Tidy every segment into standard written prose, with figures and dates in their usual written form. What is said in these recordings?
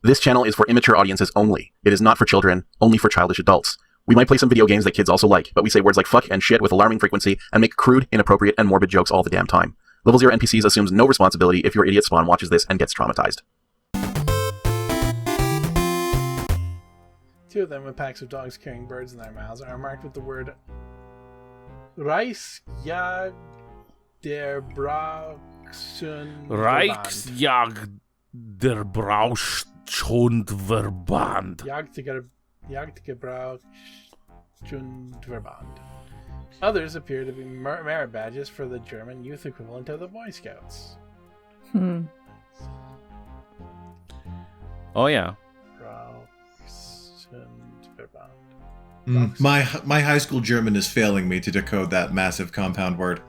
This channel is for immature audiences only. It is not for children, only for childish adults. We might play some video games that kids also like, but we say words like fuck and shit with alarming frequency and make crude, inappropriate, and morbid jokes all the damn time. Level 0 NPCs assumes no responsibility if your idiot spawn watches this and gets traumatized. Two of them with packs of dogs carrying birds in their mouths are marked with the word Reichsjagd der Brauchschundverband. Reichsjagd der Brauchschundverband. Jagdgebrauchschundverband. Others appear to be merit badges for the German youth equivalent of the Boy Scouts. Oh yeah. My high school German is failing me to decode that massive compound word.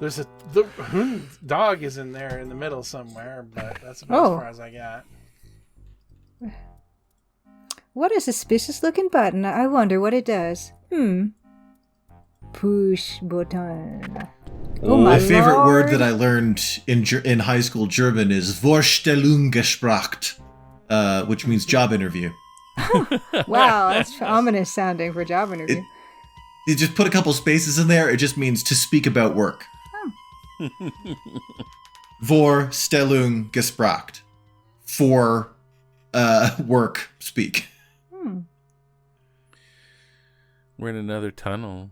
There's the Hund dog is in there in the middle somewhere, but that's about as far as I got. What a suspicious looking button. I wonder what it does. Push button. Oh my favorite Lord. word that I learned in high school German is Vorstellungsgespräch, which means job interview. Wow, that's ominous sounding for a job interview. You just put a couple spaces in there, it just means to speak about work. Vorstellungsgespräch. For work speak. We're in another tunnel.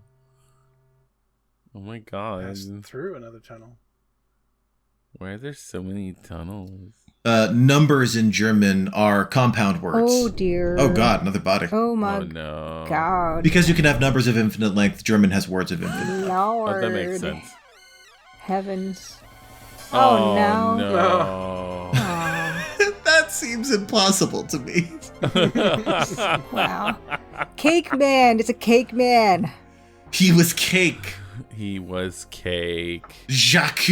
Oh my god. Passed through another tunnel. Why are there so many tunnels? Numbers in German are compound words. Oh dear. Oh god, another body. Oh my no. god. Because you can have numbers of infinite length, German has words of infinite length. Lord. Oh, that makes sense. Heavens. Oh no. No. That seems impossible to me. Wow. Cake man. It's a cake man. He was cake. He was cake. Jacques.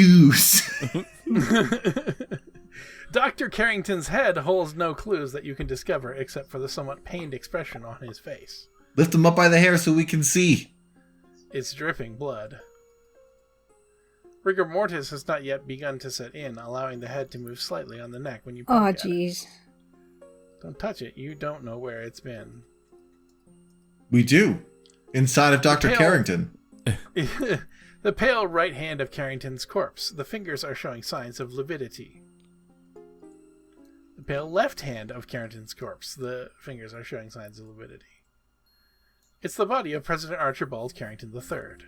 Dr. Carrington's head holds no clues that you can discover except for the somewhat pained expression on his face. Lift him up by the hair so we can see. It's dripping blood. Rigor mortis has not yet begun to set in, allowing the head to move slightly on the neck when you poke at it. Jeez. Don't touch it. You don't know where it's been. We do. Inside of Dr. Carrington. The pale right hand of Carrington's corpse. The fingers are showing signs of lividity. The pale left hand of Carrington's corpse. The fingers are showing signs of lividity. It's the body of President Archibald Carrington III.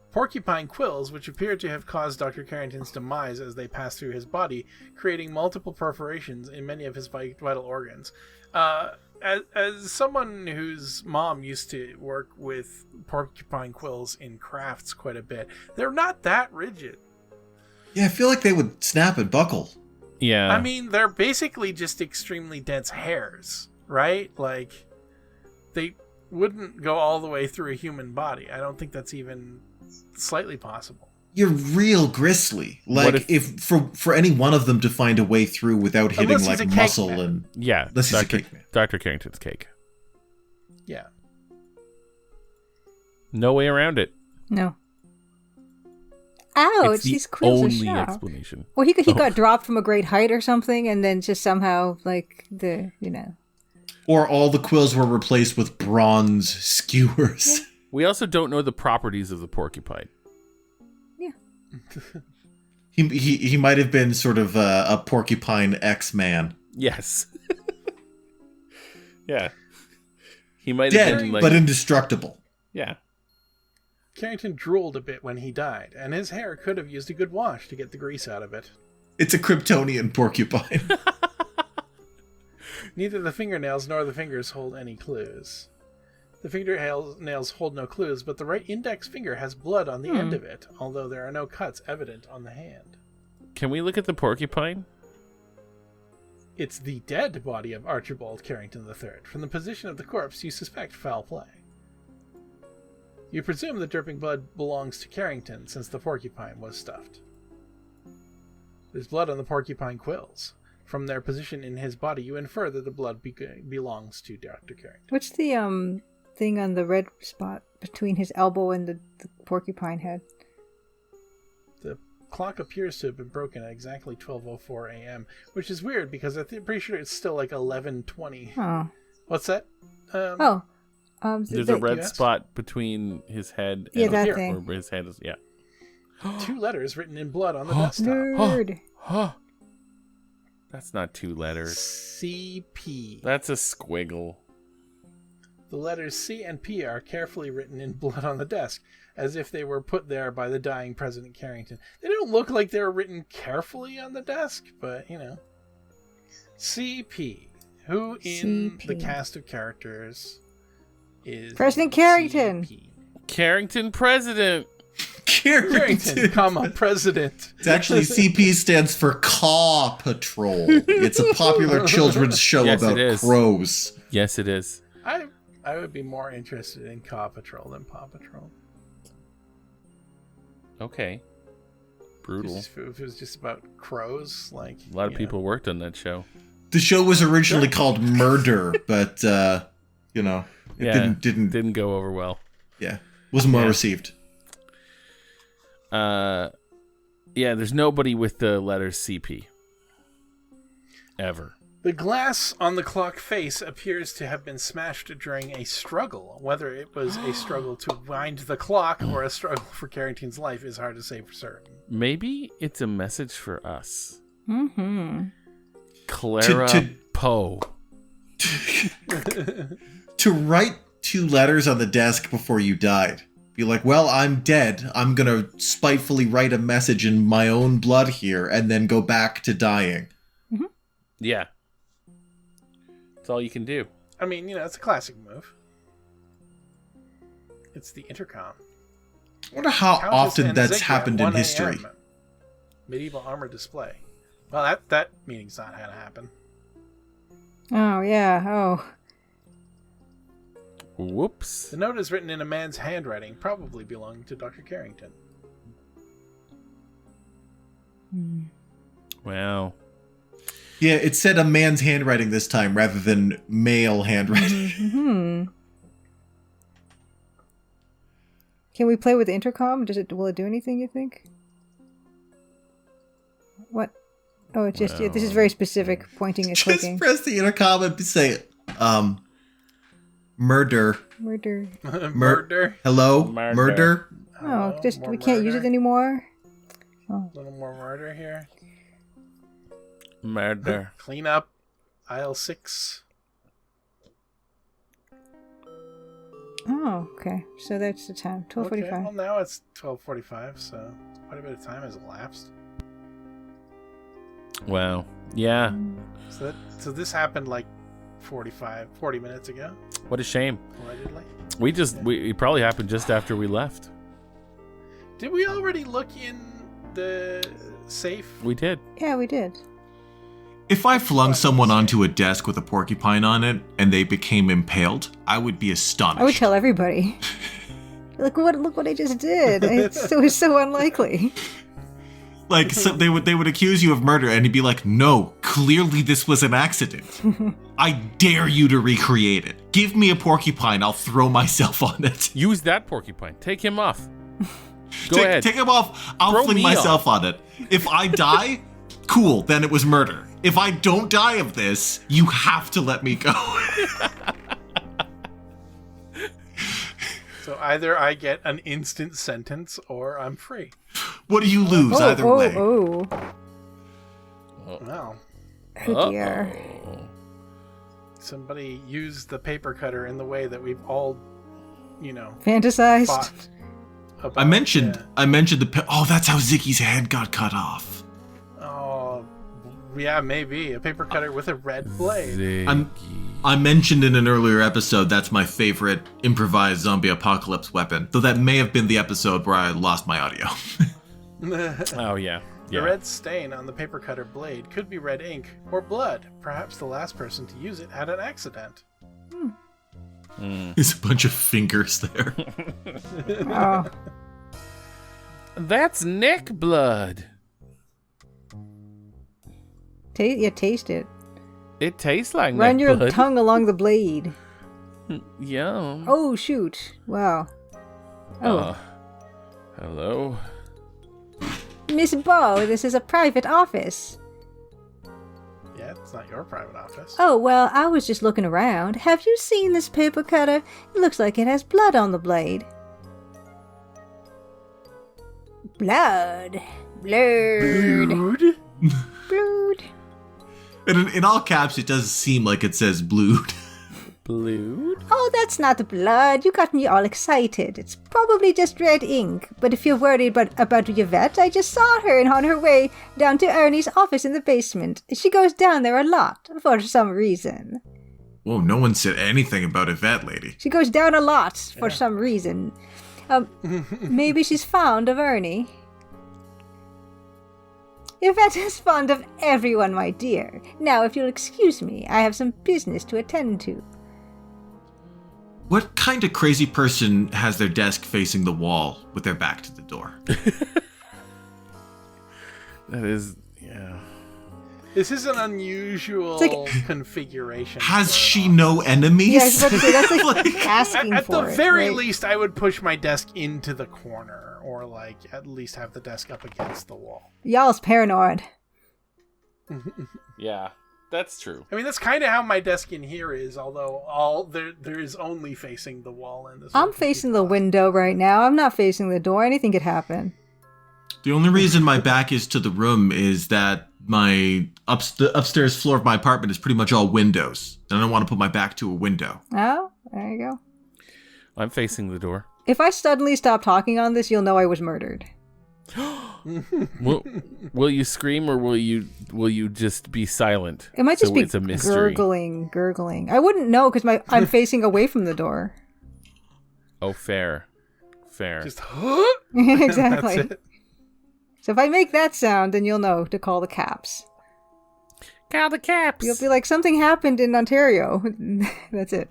Porcupine quills, which appear to have caused Dr. Carrington's demise as they pass through his body, creating multiple perforations in many of his vital organs. As someone whose mom used to work with porcupine quills in crafts quite a bit, they're not that rigid. Yeah, I feel like they would snap and buckle. Yeah. I mean, they're basically just extremely dense hairs, right? Like, they wouldn't go all the way through a human body. I don't think that's even slightly possible. You're real gristly. Like, if for any one of them to find a way through without hitting like muscle and unless he's a cake man. Dr. Carrington's cake. Yeah. No way around it. No. Ouch! These quills are only sharp. explanation. Well, he got dropped from a great height or something, and then just somehow Or all the quills were replaced with bronze skewers. Yeah. We also don't know the properties of the porcupine. Yeah. He might have been sort of a porcupine X-Man. Yes. Yeah. He might dead, have been but indestructible. Yeah. Carrington drooled a bit when he died, and his hair could have used a good wash to get the grease out of it. It's a Kryptonian porcupine. Neither the fingernails nor the fingers hold any clues. The fingernails hold no clues, but the right index finger has blood on the end of it, although there are no cuts evident on the hand. Can we look at the porcupine? It's the dead body of Archibald Carrington III. From the position of the corpse, you suspect foul play. You presume the dripping blood belongs to Carrington, since the porcupine was stuffed. There's blood on the porcupine quills. From their position in his body, you infer that the blood belongs to Dr. Carrington. What's the thing on the red spot between his elbow and the porcupine head? The clock appears to have been broken at exactly 12:04 a.m., which is weird because I'm pretty sure it's still like 11:20. Oh. What's that? There's a red spot between his head and that thing. Where his head is, 2 letters written in blood on the desktop. Nerd. That's not 2 letters. CP. That's a squiggle. The letters C and P are carefully written in blood on the desk, as if they were put there by the dying President Carrington. They don't look like they were written carefully on the desk, but, you know. CP. Who in the cast of characters is President Carrington? CP? Carrington President. Carrington, comma, President. It's actually CP stands for Caw Patrol. It's a popular children's show about crows. Yes, it is. I would be more interested in Caw Patrol than Paw Patrol. Okay. Brutal. If it was just about crows, like a lot of people worked on that show. The show was originally called Murder, but it didn't go over well. Yeah, wasn't well received. There's nobody with the letters CP. Ever. The glass on the clock face appears to have been smashed during a struggle. Whether it was a struggle to wind the clock or a struggle for Carrington's life is hard to say for certain. Maybe it's a message for us. Mm-hmm. Clara Poe. To write 2 letters on the desk before you died. Be like, well, I'm dead. I'm going to spitefully write a message in my own blood here and then go back to dying. Mm-hmm. Yeah. That's all you can do. I mean, it's a classic move. It's the intercom. I wonder how often that's happened in history. Medieval armor display. Well, that meeting's not going to happen. Oh, yeah. Oh. Whoops. The note is written in a man's handwriting, probably belonging to Dr. Carrington. Wow. Yeah, it said a man's handwriting this time rather than male handwriting. Mm-hmm. Can we play with the intercom? Will it do anything, you think? What? Oh, it's just this is very specific, pointing and clicking. Just press the intercom and say, murder. Murder. Murder. Hello? Murder. Oh, we can't use it anymore? Oh. A little more murder here. Murder. Clean up. Aisle 6. Oh, okay. So that's the time. 12:45. Okay, well, now it's 12:45, so quite a bit of time has elapsed. Wow. Yeah. So this happened like 40 minutes ago. What a shame. Allegedly. It probably happened just after we left. Did we already look in the safe? We did. Yeah, we did. If I flung someone onto a desk with a porcupine on it and they became impaled, I would be astonished. I would tell everybody. Look what I just did. It was so unlikely. Like they would accuse you of murder, and he'd be like, "No, clearly this was an accident. I dare you to recreate it. Give me a porcupine, I'll throw myself on it. Use that porcupine. Take him off. Go ahead. Take him off. I'll fling myself on it. If I die, cool. Then it was murder. If I don't die of this, you have to let me go." So either I get an instant sentence or I'm free. What do you lose either way? Oh. Wow. Oh dear. Somebody used the paper cutter in the way that we've all, fantasized. I mentioned that's how Ziggy's head got cut off. Oh, yeah, maybe a paper cutter with a red blade. I mentioned in an earlier episode that's my favorite improvised zombie apocalypse weapon, though that may have been the episode where I lost my audio. Oh, yeah. The red stain on the paper cutter blade could be red ink or blood. Perhaps the last person to use it had an accident. There's a bunch of fingers there. Oh. That's neck blood. Taste it. It tastes like Run neck your blood. tongue along the blade. Yum. Oh, shoot. Wow. Oh. Hello. Miss Bow, this is a private office. Yeah, it's not your private office. Oh, well, I was just looking around. Have you seen this paper cutter? It looks like it has blood on the blade. Blood. Blood. Blood. And in all caps, it does seem like it says blued. Blue? Oh, that's not blood. You got me all excited. It's probably just red ink. But if you're worried about Yvette, I just saw her on her way down to Ernie's office in the basement. She goes down there a lot, for some reason. Whoa, no one said anything about Yvette, lady. She goes down a lot, for some reason. Maybe she's fond of Ernie. Yvette is fond of everyone, my dear. Now, if you'll excuse me, I have some business to attend to. What kind of crazy person has their desk facing the wall with their back to the door? That is, yeah. This is an unusual configuration. Has she no enemies? Yeah, I was about to say, that's like asking At for the it, very right? least, I would push my desk into the corner, or like at least have the desk up against the wall. Y'all's paranoid. Yeah, that's true. I mean, that's kind of how my desk in here is, although there is only facing the wall in this. I'm facing the window right now. I'm not facing the door. Anything could happen. The only reason my back is to the room is that my the upstairs floor of my apartment is pretty much all windows. And I don't want to put my back to a window. Oh, there you go. I'm facing the door. If I suddenly stop talking on this, you'll know I was murdered. Will you scream or will you just be silent? It might just be it's a mystery. gurgling. I wouldn't know because I'm facing away from the door. Oh, fair. Just Exactly. That's it. So if I make that sound, then you'll know to call the cops. Call the caps. You'll be like, something happened in Ontario. That's it.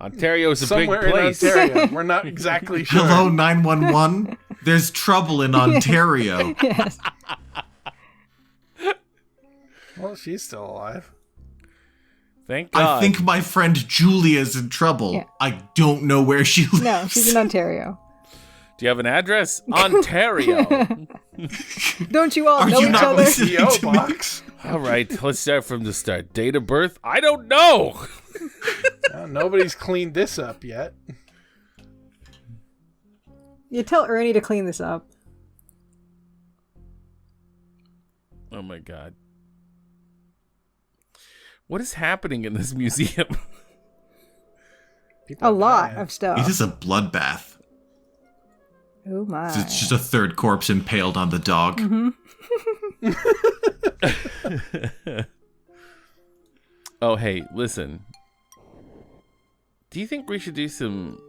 Ontario's a Somewhere big place. in Ontario. We're not exactly sure. Hello, 911? There's trouble in Ontario. Yes. Well, she's still alive. Thank God. I think my friend Julia's in trouble. Yeah. I don't know where she lives. No, she's in Ontario. Do you have an address? Ontario. Don't you all Are know you each not other? listening? PO to me. box. All right, let's start from the start. Date of birth? I don't know. Nobody's cleaned this up yet. You tell Ernie to clean this up. Oh my God. What is happening in this museum? People A lot dying. of stuff. It is a bloodbath. Oh my. It's just a third corpse impaled on the dog. Oh, hey, listen. Do you think we should do some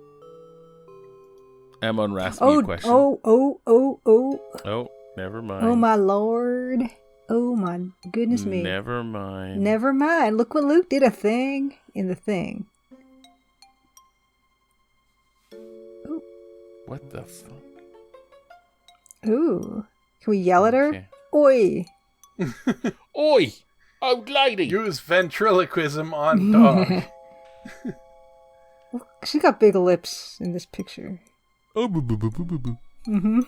Amon Rask question? Oh, Never mind. oh my lord. Oh my goodness me. Never mind. Never mind. Look what Luke did a thing in the thing. What the fuck? Ooh. Can we yell at her? Okay. Oi. Oi! Old lady! Use ventriloquism on dog. She got big lips in this picture. Oh, boo, boo, boo, boo, boo, boo. Mm-hmm.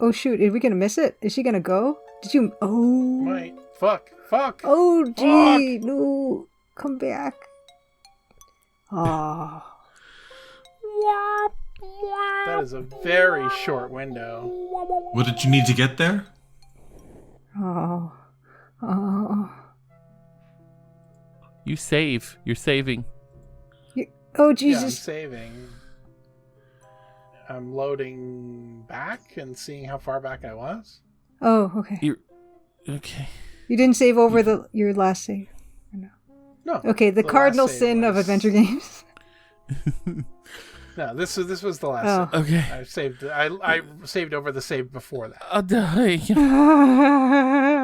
Oh shoot, are we gonna miss it? Is she gonna go? Did you Might. Fuck. Oh gee, no. Come back. Oh. That is a very short window. What did you need to get there? Oh. You save. You're saving. Oh Yeah, I'm Jesus. saving. I'm loading back and seeing how far back I was. Oh, okay. You're okay. You didn't save over your last save. Or no? No. Okay, the last cardinal save sin of was- adventure games. No, this was the last. Oh. save. Okay. I saved over the save before that. I'll die.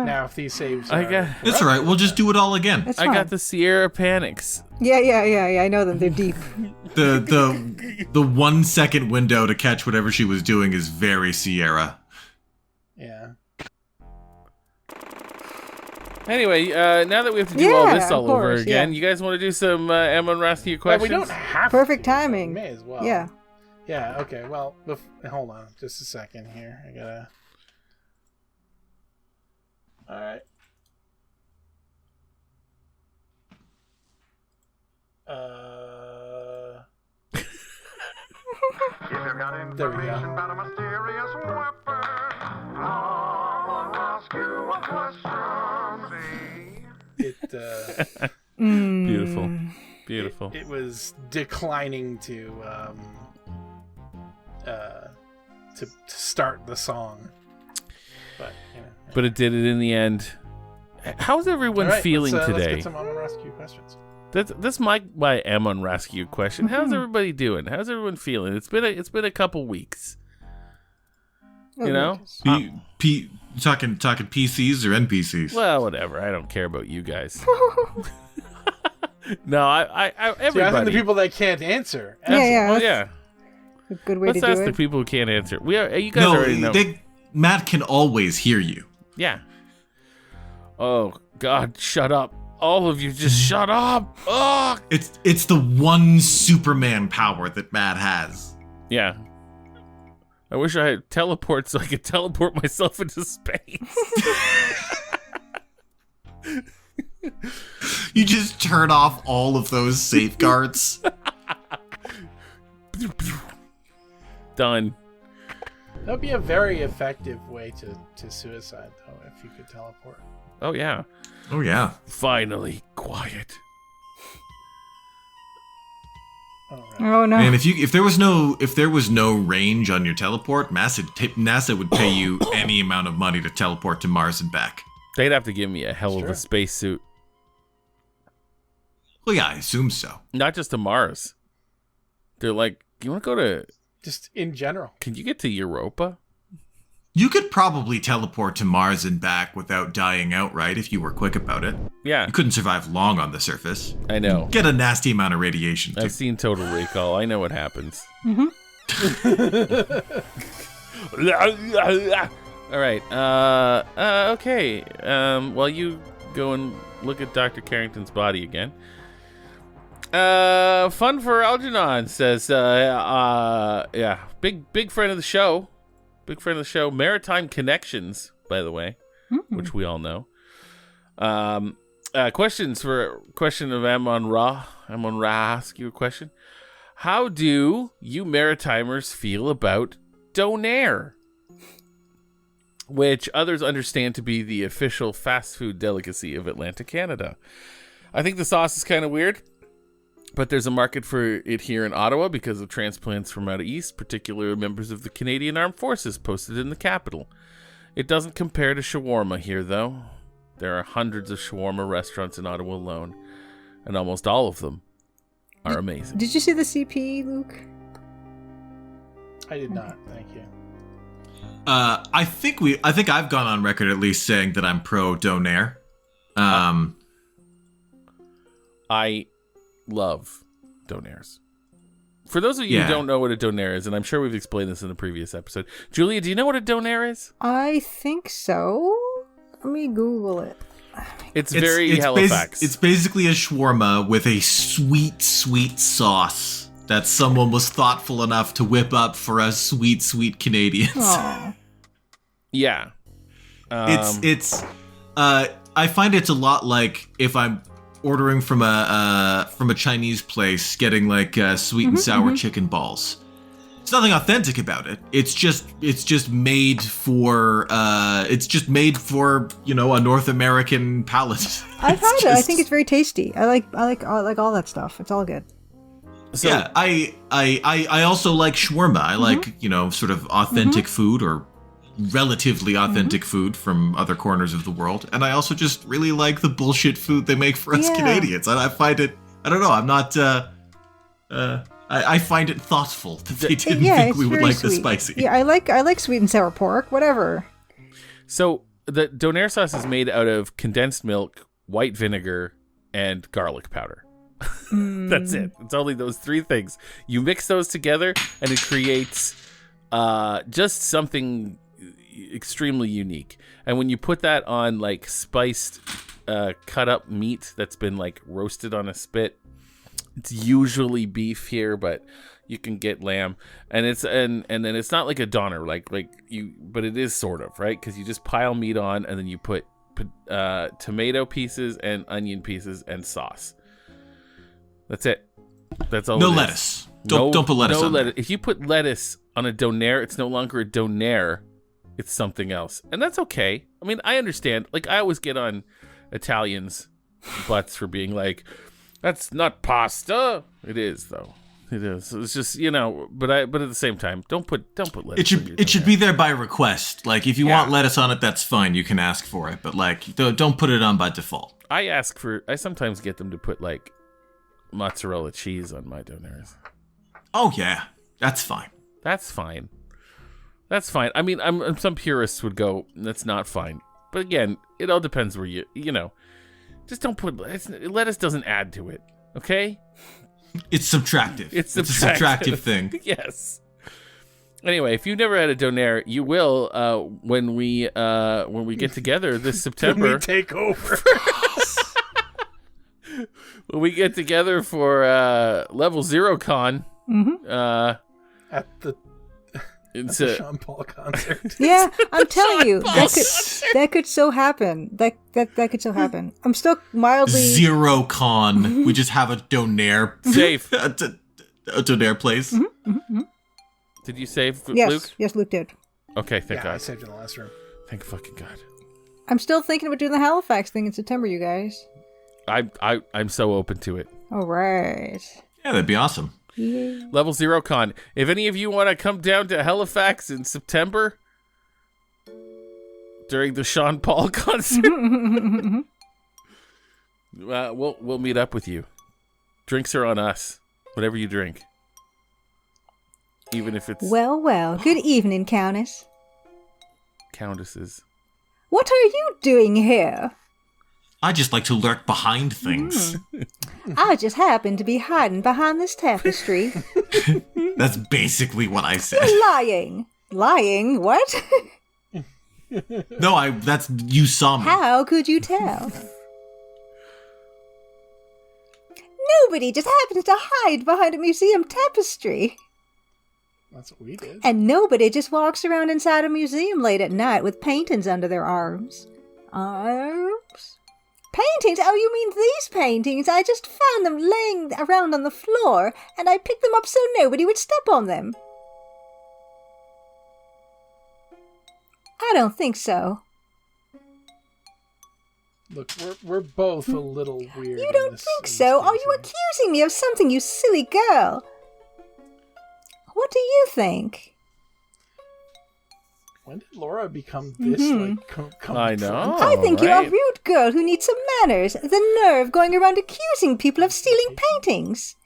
Now, if these saves, I are got- It's alright, we'll just do it all again. That's I fine. got the Sierra Panics. Yeah, I know them. They're deep. The 1 second window to catch whatever she was doing is very Sierra. yeah. Anyway, now that we have to do all Yeah, this all of over course, again, yeah. you guys want to do some Amon Rask But questions? we don't have Perfect to, so timing. May as well. Yeah. Yeah, okay, well, hold on just a second here. I gotta... Alright. There we go. About a mysterious weapon, I'll ask you a question. Beautiful. It was declining to start the song, but you know. But it did it in the end. How's everyone feeling today? Let's get some Amon Rask questions. That's my Amon Rask question. How's everybody doing? How's everyone feeling? It's been a couple weeks. You know, talking PCs or NPCs? well, whatever. I don't care about you guys. No, I everybody. See, I think the people that can't answer. Yeah. Well, yeah. A good way Let's to do ask the it. people who can't answer. You guys already know. Matt can always hear you. Yeah. Oh God, shut up! All of you, just shut up! Oh. It's the one Superman power that Matt has. Yeah. I wish I had teleport so I could teleport myself into space. You just turn off all of those safeguards. Done. That would be a very effective way to suicide, though, if you could teleport. Oh yeah. Oh yeah. Finally, quiet. Oh, right. Oh no. And if there was no range on your teleport, NASA would pay you any amount of money to teleport to Mars and back. They'd have to give me a hell of Sure. a spacesuit. Well, yeah, I assume so. Not just to Mars. They're like, you want to go to... Just in general. Can you get to Europa? You could probably teleport to Mars and back without dying outright if you were quick about it. Yeah, You couldn't survive long on the surface. I know. Get a nasty amount of radiation, too. I've seen Total Recall. I know what happens. All right. Okay. While you go and look at Dr. Carrington's body again. Fun for Algernon says, yeah, big friend of the show. Big friend of the show. Maritime Connections, by the way, which we all know. Question of Amon Ra. Amon Ra, ask you a question. How do you Maritimers feel about Donair? Which others understand to be the official fast food delicacy of Atlantic Canada. I think the sauce is kind of weird, but there's a market for it here in Ottawa because of transplants from out east, particularly members of the Canadian Armed Forces posted in the capital. It doesn't compare to shawarma here, though. There are hundreds of shawarma restaurants in Ottawa alone, and almost all of them are amazing. Did you see the CP, Luke? I did not. Thank you. I think I've gone on record at least saying that I'm pro Donair. I love Donairs. For those of you who don't know what a Donair is, and I'm sure we've explained this in a previous episode, Julia, do you know what a Donair is? I think so. Let me Google it. It's Halifax. It's basically a shawarma with a sweet, sweet sauce that someone was thoughtful enough to whip up for us sweet, sweet Canadians. Aw. Yeah. I find it's a lot like if I'm ordering from a Chinese place, getting like sweet and sour chicken balls. There's nothing authentic about it. It's just made for you know, a North American palate. I've had it. I think it's very tasty. I like all that stuff. It's all good. So, yeah, I also like shawarma. I like, you know, sort of authentic food or relatively authentic food from other corners of the world. And I also just really like the bullshit food they make for us Canadians. And I find it, I don't know, I'm not, I find it thoughtful that they didn't think we would like the spicy. Yeah, I like sweet and sour pork, whatever. So the Donair sauce is made out of condensed milk, white vinegar, and garlic powder. That's it. It's only those three things. You mix those together, and it creates just something extremely unique. And when you put that on like spiced, cut up meat that's been like roasted on a spit, it's usually beef here, but you can get lamb, and it's and then it's not like a doner, but it is sort of, right? Because you just pile meat on, and then you put tomato pieces and onion pieces and sauce. That's it. That's all. No it is. lettuce. Don't put lettuce on there. If you put lettuce on a donair, it's no longer a donair. It's something else, and that's okay. I mean, I understand. Like, I always get on Italians' butts for being like, "That's not pasta." It is, though. It is. It's just, but at the same time, don't put lettuce. It should be there by request. Like, if you want lettuce on it, that's fine. You can ask for it, but like, don't put it on by default. I sometimes get them to put like mozzarella cheese on my donairs. Oh yeah, that's fine. That's fine. I mean, some purists would go, that's not fine. But again, it all depends where just don't put lettuce doesn't add to it. Okay? It's subtractive. It's a subtractive thing. Yes. Anyway, if you've never had a donair, you will when we get together this September. When we take over. When we get together for Level Zero Con. At the Sean Paul concert. Yeah, I'm telling you, that could so happen. That could so happen. I'm still mildly Zero Con. We just have a donair safe. a donair place. Did you save, yes, Luke? Yes, Luke did. Okay, thank God. I saved in the last room. Thank fucking God. I'm still thinking about doing the Halifax thing in September, you guys. I'm so open to it. All right. Yeah, that'd be awesome. Yeah. Level Zero Con. If any of you want to come down to Halifax in September during the Sean Paul concert, we'll meet up with you. Drinks are on us. Whatever you drink, even if it's Well. Good evening, Countess. countesses. What are you doing here? I just like to lurk behind things. I just happened to be hiding behind this tapestry. That's basically what I said. You're lying. Lying? What? No, you saw me. How could you tell? Nobody just happens to hide behind a museum tapestry. That's what we did. And nobody just walks around inside a museum late at night with paintings under their arms. Arms? Paintings? Oh, you mean these paintings? I just found them laying around on the floor, and I picked them up so nobody would step on them. I don't think so. Look, we're both a little weird. You don't think so? Are you accusing me of something, you silly girl? What do you think? When did Laura become this, I know. I think you're a right? rude girl who needs some manners. The nerve going around accusing people of stealing paintings.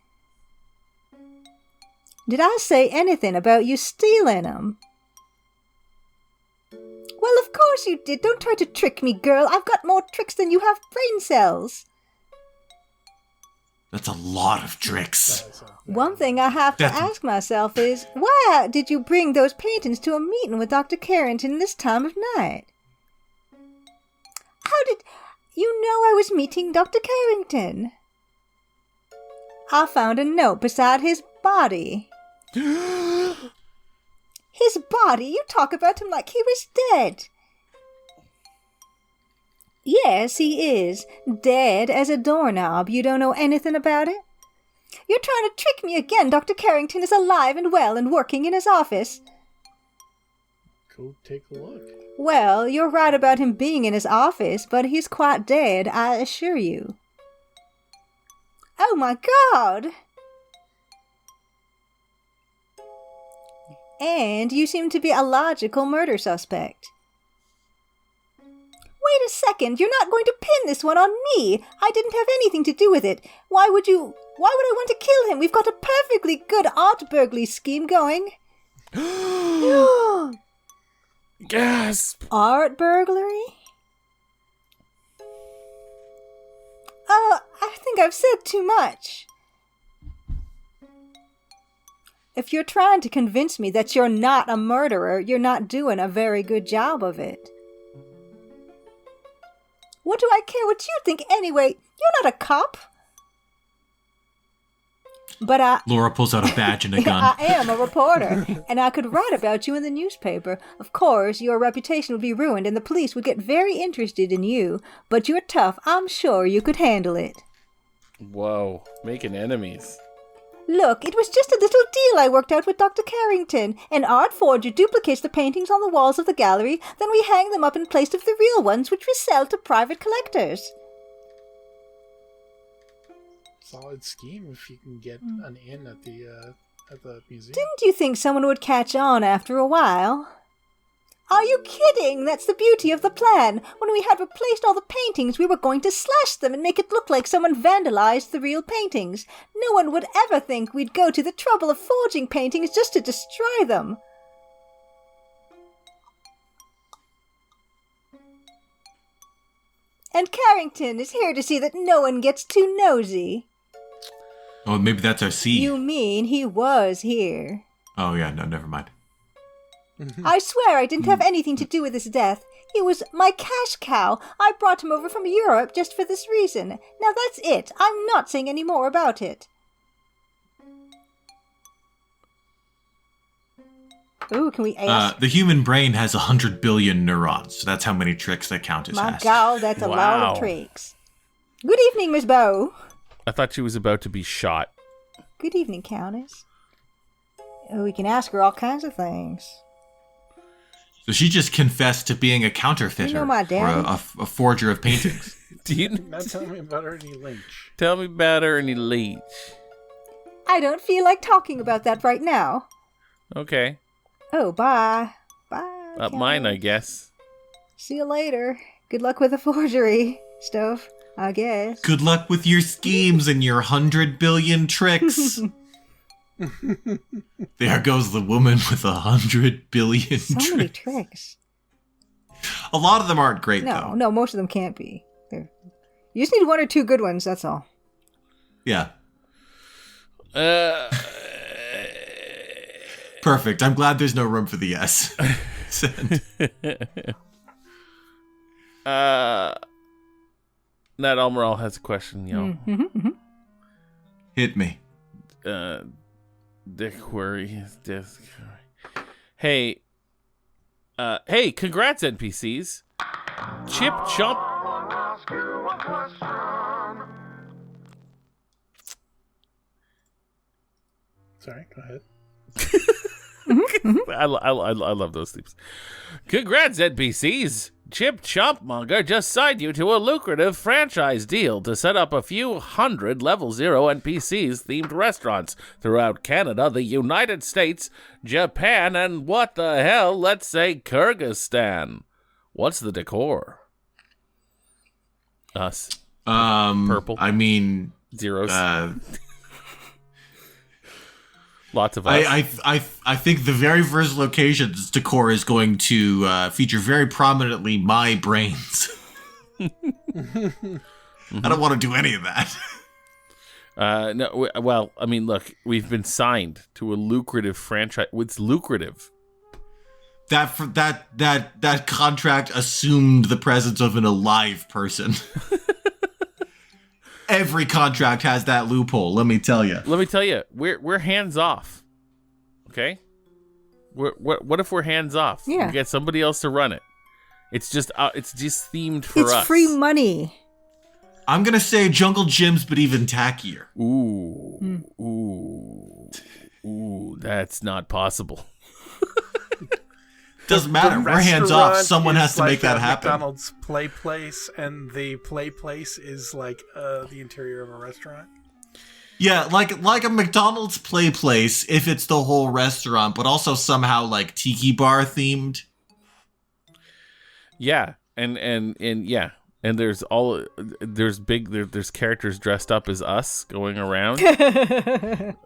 Did I say anything about you stealing them? Well, of course you did. Don't try to trick me, girl. I've got more tricks than you have brain cells. That's a lot of tricks. One thing I have to ask myself is, why did you bring those paintings to a meeting with Dr. Carrington this time of night? How did you know I was meeting Dr. Carrington? I found a note beside his body. His body? You talk about him like he was dead. Yes, he is. Dead as a doorknob. You don't know anything about it? You're trying to trick me again. Dr. Carrington is alive and well and working in his office. Go take a look. Well, you're right about him being in his office, but he's quite dead, I assure you. Oh my God! And you seem to be a logical murder suspect. Wait a second, you're not going to pin this one on me. I didn't have anything to do with it. Why would I want to kill him? We've got a perfectly good art burglary scheme going. Gasp! Art burglary? I think I've said too much. If you're trying to convince me that you're not a murderer, you're not doing a very good job of it. What do I care what you think anyway? You're not a cop. But Laura pulls out a badge and a gun. I am a reporter, and I could write about you in the newspaper. Of course, your reputation would be ruined, and the police would get very interested in you. But you're tough. I'm sure you could handle it. Whoa, making enemies. Look, it was just a little deal I worked out with Dr. Carrington. An art forger duplicates the paintings on the walls of the gallery, then we hang them up in place of the real ones, which we sell to private collectors. Solid scheme if you can get an in at the museum. Didn't you think someone would catch on after a while? Are you kidding? That's the beauty of the plan. When we had replaced all the paintings, we were going to slash them and make it look like someone vandalized the real paintings. No one would ever think we'd go to the trouble of forging paintings just to destroy them. And Carrington is here to see that no one gets too nosy. Oh, maybe that's our seed. You mean he was here? Oh, yeah, no, never mind. I swear I didn't have anything to do with his death. He was my cash cow. I brought him over from Europe just for this reason. Now that's it. I'm not saying any more about it. Ooh, can we ask? The human brain has 100 billion neurons. So that's how many tricks that Countess My has. God, that's a lot Wow. of tricks. Good evening, Miss Bow. I thought she was about to be shot. Good evening, Countess. Oh, we can ask her all kinds of things. So she just confessed to being a counterfeiter You know my or daddy. a forger of paintings. Do you Now tell me about Ernie Lynch. tell me about Ernie Leach? I don't feel like talking about that right now. Okay. Oh, bye. Bye. Up mine, I Countess. guess. See you later. Good luck with the forgery stuff, I guess. Good luck with your schemes and your 100 billion tricks. There goes the woman with 100 billion So many tricks. tricks. A lot of them aren't great, No, though. no, most of them can't be. You just need one or two good ones, that's all. Yeah. Uh, Perfect. I'm glad there's no room for the yes. Send. Nat Almeral has a question, yo. Hit me. Dick Query. Hey, hey, congrats, NPCs. Chip Chomp. Ask you a question. Sorry, go ahead. I love those themes. Congrats, NPCs. Chip Chompmonger just signed you to a lucrative franchise deal to set up a few hundred Level 0 NPCs themed restaurants throughout Canada, the United States, Japan, and what the hell, let's say Kyrgyzstan. What's the decor? Us. Purple. I mean, Zeros. Lots of us. I think the very first location's decor is going to feature very prominently my brains. I don't want to do any of that. No, well, I mean, look, we've been signed to a lucrative franchise. It's lucrative. That contract assumed the presence of an alive person. Every contract has that loophole, let me tell you. Let me tell you, we're hands off. Okay, what if we're hands off? Yeah. We get somebody else to run it. It's just themed for It's us. free money. I'm gonna say Jungle Gyms, but even tackier. Ooh, that's not possible. Doesn't matter. The We're hands off. restaurant Someone is has to like make that a happen. McDonald's play place, and the play place is like the interior of a restaurant. Yeah, like a McDonald's play place if it's the whole restaurant, but also somehow like tiki bar themed. Yeah, and yeah, and there's characters dressed up as us going around.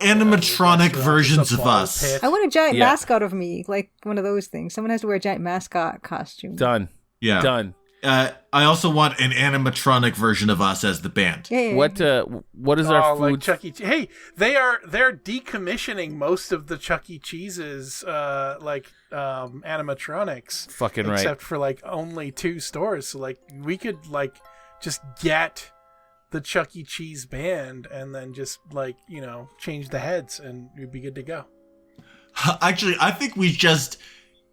Animatronic versions of us. Pit. I want a giant Yeah. mascot of me, like one of those things. Someone has to wear a giant mascot costume. Done. Yeah. Done. I also want an animatronic version of us as the band. Yeah. What is our like food? Chuck E. Cheese. Hey, they're decommissioning most of the Chuck E. Cheese's animatronics. Fucking right. Except for like only 2 stores. So like we could like just get the Chuck E. Cheese band and then just like, change the heads and you'd be good to go. Actually, I think we just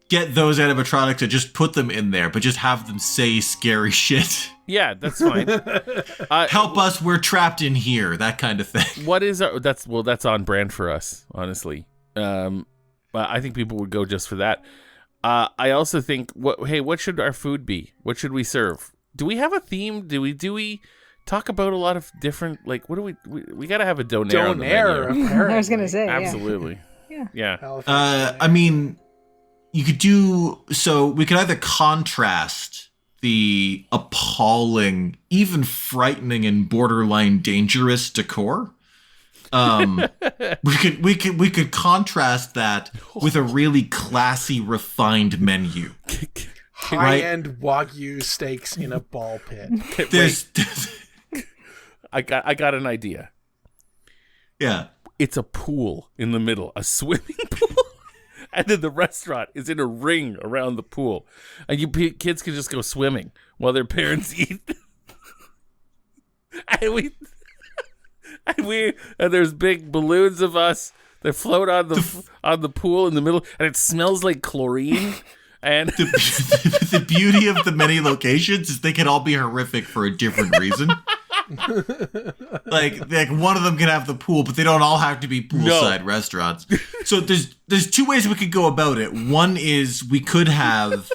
get those animatronics and just put them in there, but just have them say scary shit. Yeah, that's fine. Help us, we're trapped in here, that kind of thing. What is that's on brand for us, honestly. I think people would go just for that. I also think, what should our food be? What should we serve? Do we have a theme? Do we talk about a lot of different, like, what do we got to have a Donair on the menu. I was gonna say, absolutely. Yeah. I mean, you could do, so we could either contrast the appalling, even frightening and borderline dangerous decor. We could contrast that with a really classy, refined menu. High-end Wagyu steaks in a ball pit. I got an idea. Yeah. It's a pool in the middle, a swimming pool, and then the restaurant is in a ring around the pool, and kids can just go swimming while their parents eat. and there's big balloons of us that float on the pool in the middle, and it smells like chlorine. And the beauty of the many locations is they can all be horrific for a different reason. like one of them can have the pool, but they don't all have to be poolside restaurants. So there's two ways we could go about it. One is we could have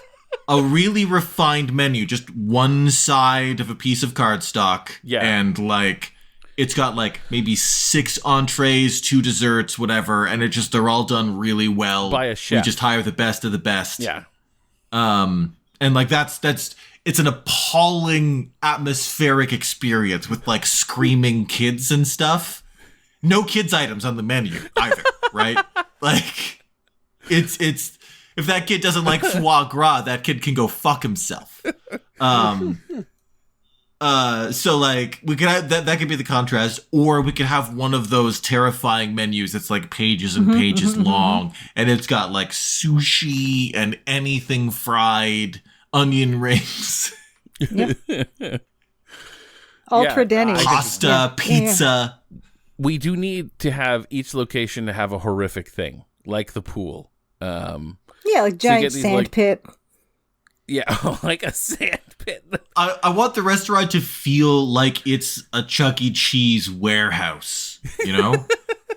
a really refined menu, just one side of a piece of cardstock, and like it's got like maybe 6 entrees, 2 desserts, whatever, and they're all done really well by a chef. We just hire the best of the best. Yeah. And like it's an appalling atmospheric experience with like screaming kids and stuff. No kids items on the menu either, right? Like it's if that kid doesn't like foie gras, that kid can go fuck himself. So like we could have that could be the contrast, or we could have one of those terrifying menus that's like pages and pages long, and it's got like sushi and anything fried, onion rings, ultra Denny, pasta, pizza. We do need to have each location to have a horrific thing, like the pool. Like giant sand pit. Yeah, like a sand pit. I want the restaurant to feel like it's a Chuck E. Cheese warehouse, you know?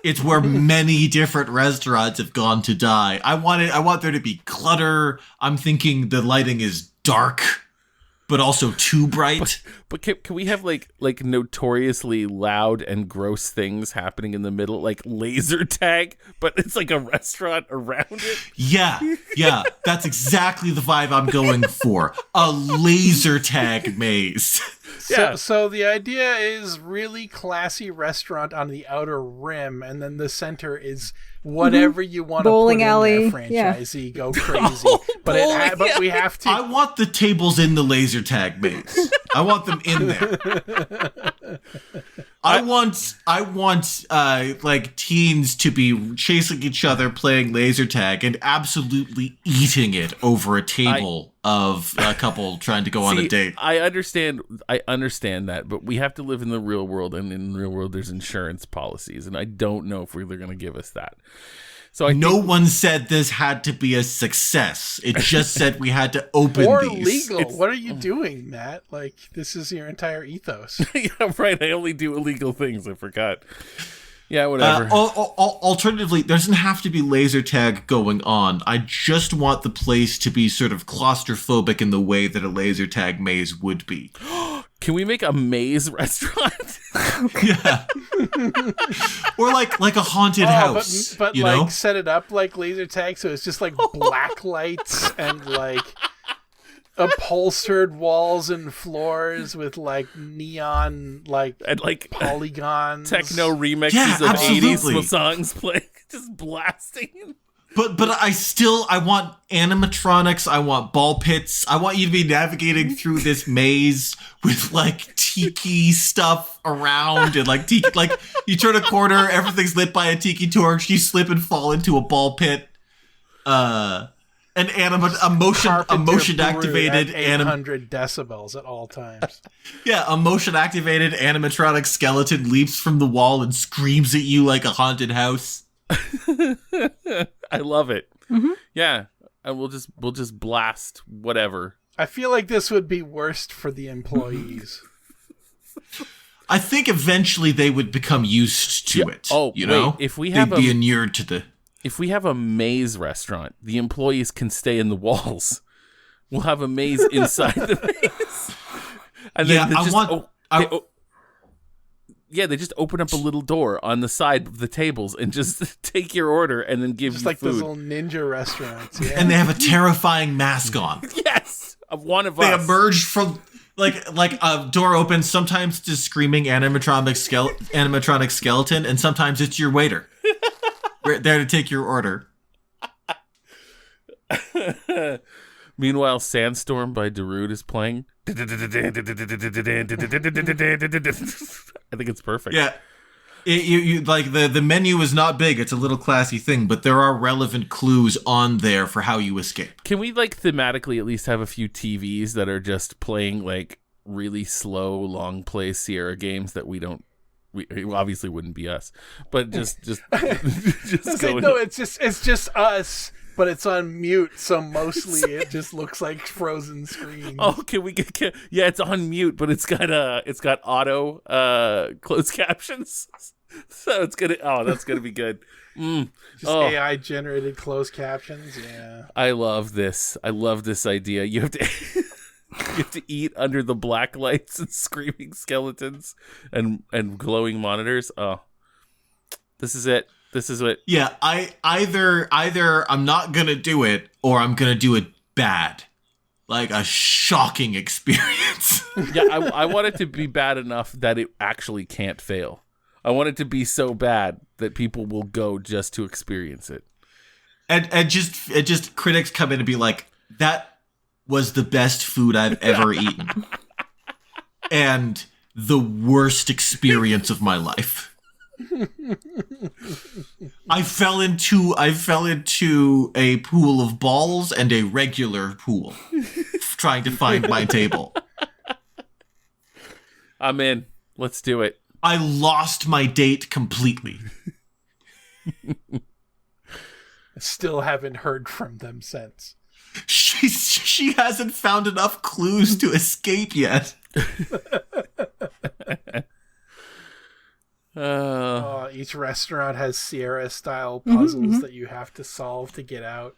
It's where many different restaurants have gone to die. I want there to be clutter. I'm thinking the lighting is dark, but also too bright. But can we have like notoriously loud and gross things happening in the middle, like laser tag, but it's like a restaurant around it? Yeah, that's exactly the vibe I'm going for. A laser tag maze. So the idea is really classy restaurant on the outer rim, and then the center is whatever you want to bowling put alley. in there, franchisee, go crazy. But we have to. I want the tables in the laser tag maze. I want them in there. I want like teens to be chasing each other playing laser tag and absolutely eating it over a table of a couple trying to go on a date. I understand that, but we have to live in the real world, and in the real world there's insurance policies, and I don't know if they're going to give us that. So no one said this had to be a success. It just said we had to open or these. Legal. What are you doing, Matt? Like, this is your entire ethos. Yeah, right. I only do illegal things. I forgot. Yeah, whatever. Alternatively, there doesn't have to be laser tag going on. I just want the place to be sort of claustrophobic in the way that a laser tag maze would be. Can we make a maze restaurant? Yeah. Or like a haunted house. But you like know? Set it up like laser tag, so it's just like black lights and like upholstered walls and floors with like neon and like polygons, techno remixes of absolutely. 80s songs playing, just blasting. But I want animatronics. I want ball pits. I want you to be navigating through this maze with like tiki stuff around and like tiki, like you turn a corner, everything's lit by a tiki torch. You slip and fall into a ball pit. an emotion activated at 800 decibels at all times. Yeah, a motion activated animatronic skeleton leaps from the wall and screams at you like a haunted house. I love it. Mm-hmm. Yeah, and we'll just blast whatever. I feel like this would be worst for the employees. I think eventually they would become used to it. Oh, you know, if we they'd have be inured to the. If we have a maze restaurant, the employees can stay in the walls. We'll have a maze inside the maze. And Yeah, they just open up a little door on the side of the tables and just take your order and then give Just you like food. those little ninja restaurants. Yeah. And they have a terrifying mask on. Yes, of one of They us. emerge from like a door opens. Sometimes it's a screaming animatronic skeleton, and sometimes it's your waiter. We're there to take your order. Meanwhile, Sandstorm by Darude is playing. I think it's perfect. Yeah. You like the menu is not big. It's a little classy thing, but there are relevant clues on there for how you escape. Can we like thematically at least have a few TVs that are just playing like really slow, long play Sierra games that we obviously wouldn't be us, but just No, it's just us, but it's on mute, so mostly it just looks like frozen screens. Oh, can we get? Yeah, it's on mute, but it's got auto closed captions, so it's gonna. Oh, that's gonna be good. Just AI generated closed captions. Yeah, I love this. I love this idea. You have to. You have to eat under the black lights and screaming skeletons and glowing monitors. Oh, this is it. This is it. Yeah, I either I'm not gonna do it or I'm gonna do it bad, like a shocking experience. Yeah, I want it to be bad enough that it actually can't fail. I want it to be so bad that people will go just to experience it. And just critics come in and be like, that was the best food I've ever eaten. And the worst experience of my life. I fell into a pool of balls and a regular pool trying to find my table. I'm in. Let's do it. I lost my date completely. I still haven't heard from them since. She hasn't found enough clues to escape yet. Each restaurant has Sierra-style puzzles that you have to solve to get out.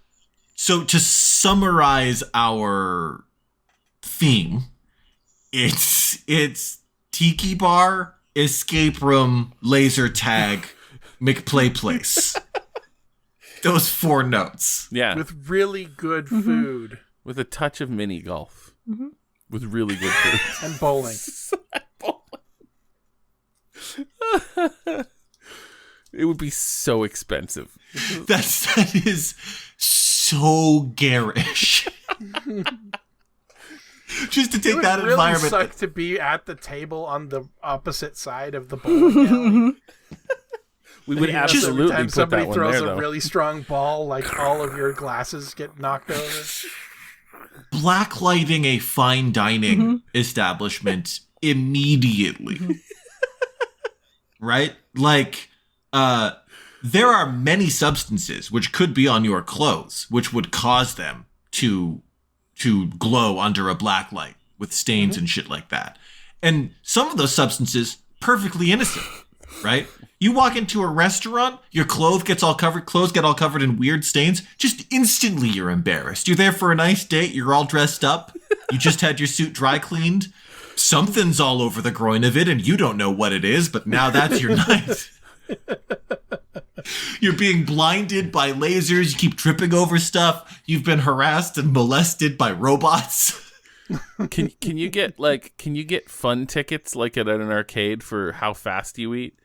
So to summarize our theme, it's tiki bar, escape room, laser tag, McPlay place. Those 4 notes. Yeah. With really good food. With a touch of mini golf. Mm-hmm. With really good food. And bowling. It would be so expensive. That is so garish. Just to take that really environment. It would suck to be at the table on the opposite side of the bowling alley. We would absolutely every time put somebody that one throws there, a though. really strong ball, like all of your glasses get knocked over. Blacklighting a fine dining establishment immediately. Right? Like, there are many substances which could be on your clothes, which would cause them to glow under a black light with stains and shit like that. And some of those substances, perfectly innocent, right? You walk into a restaurant, your clothes get all covered in weird stains. Just instantly you're embarrassed. You're there for a nice date. You're all dressed up. You just had your suit dry cleaned. Something's all over the groin of it, and you don't know what it is, but now that's your night. You're being blinded by lasers. You keep tripping over stuff. You've been harassed and molested by robots. Can you get fun tickets like at an arcade for how fast you eat?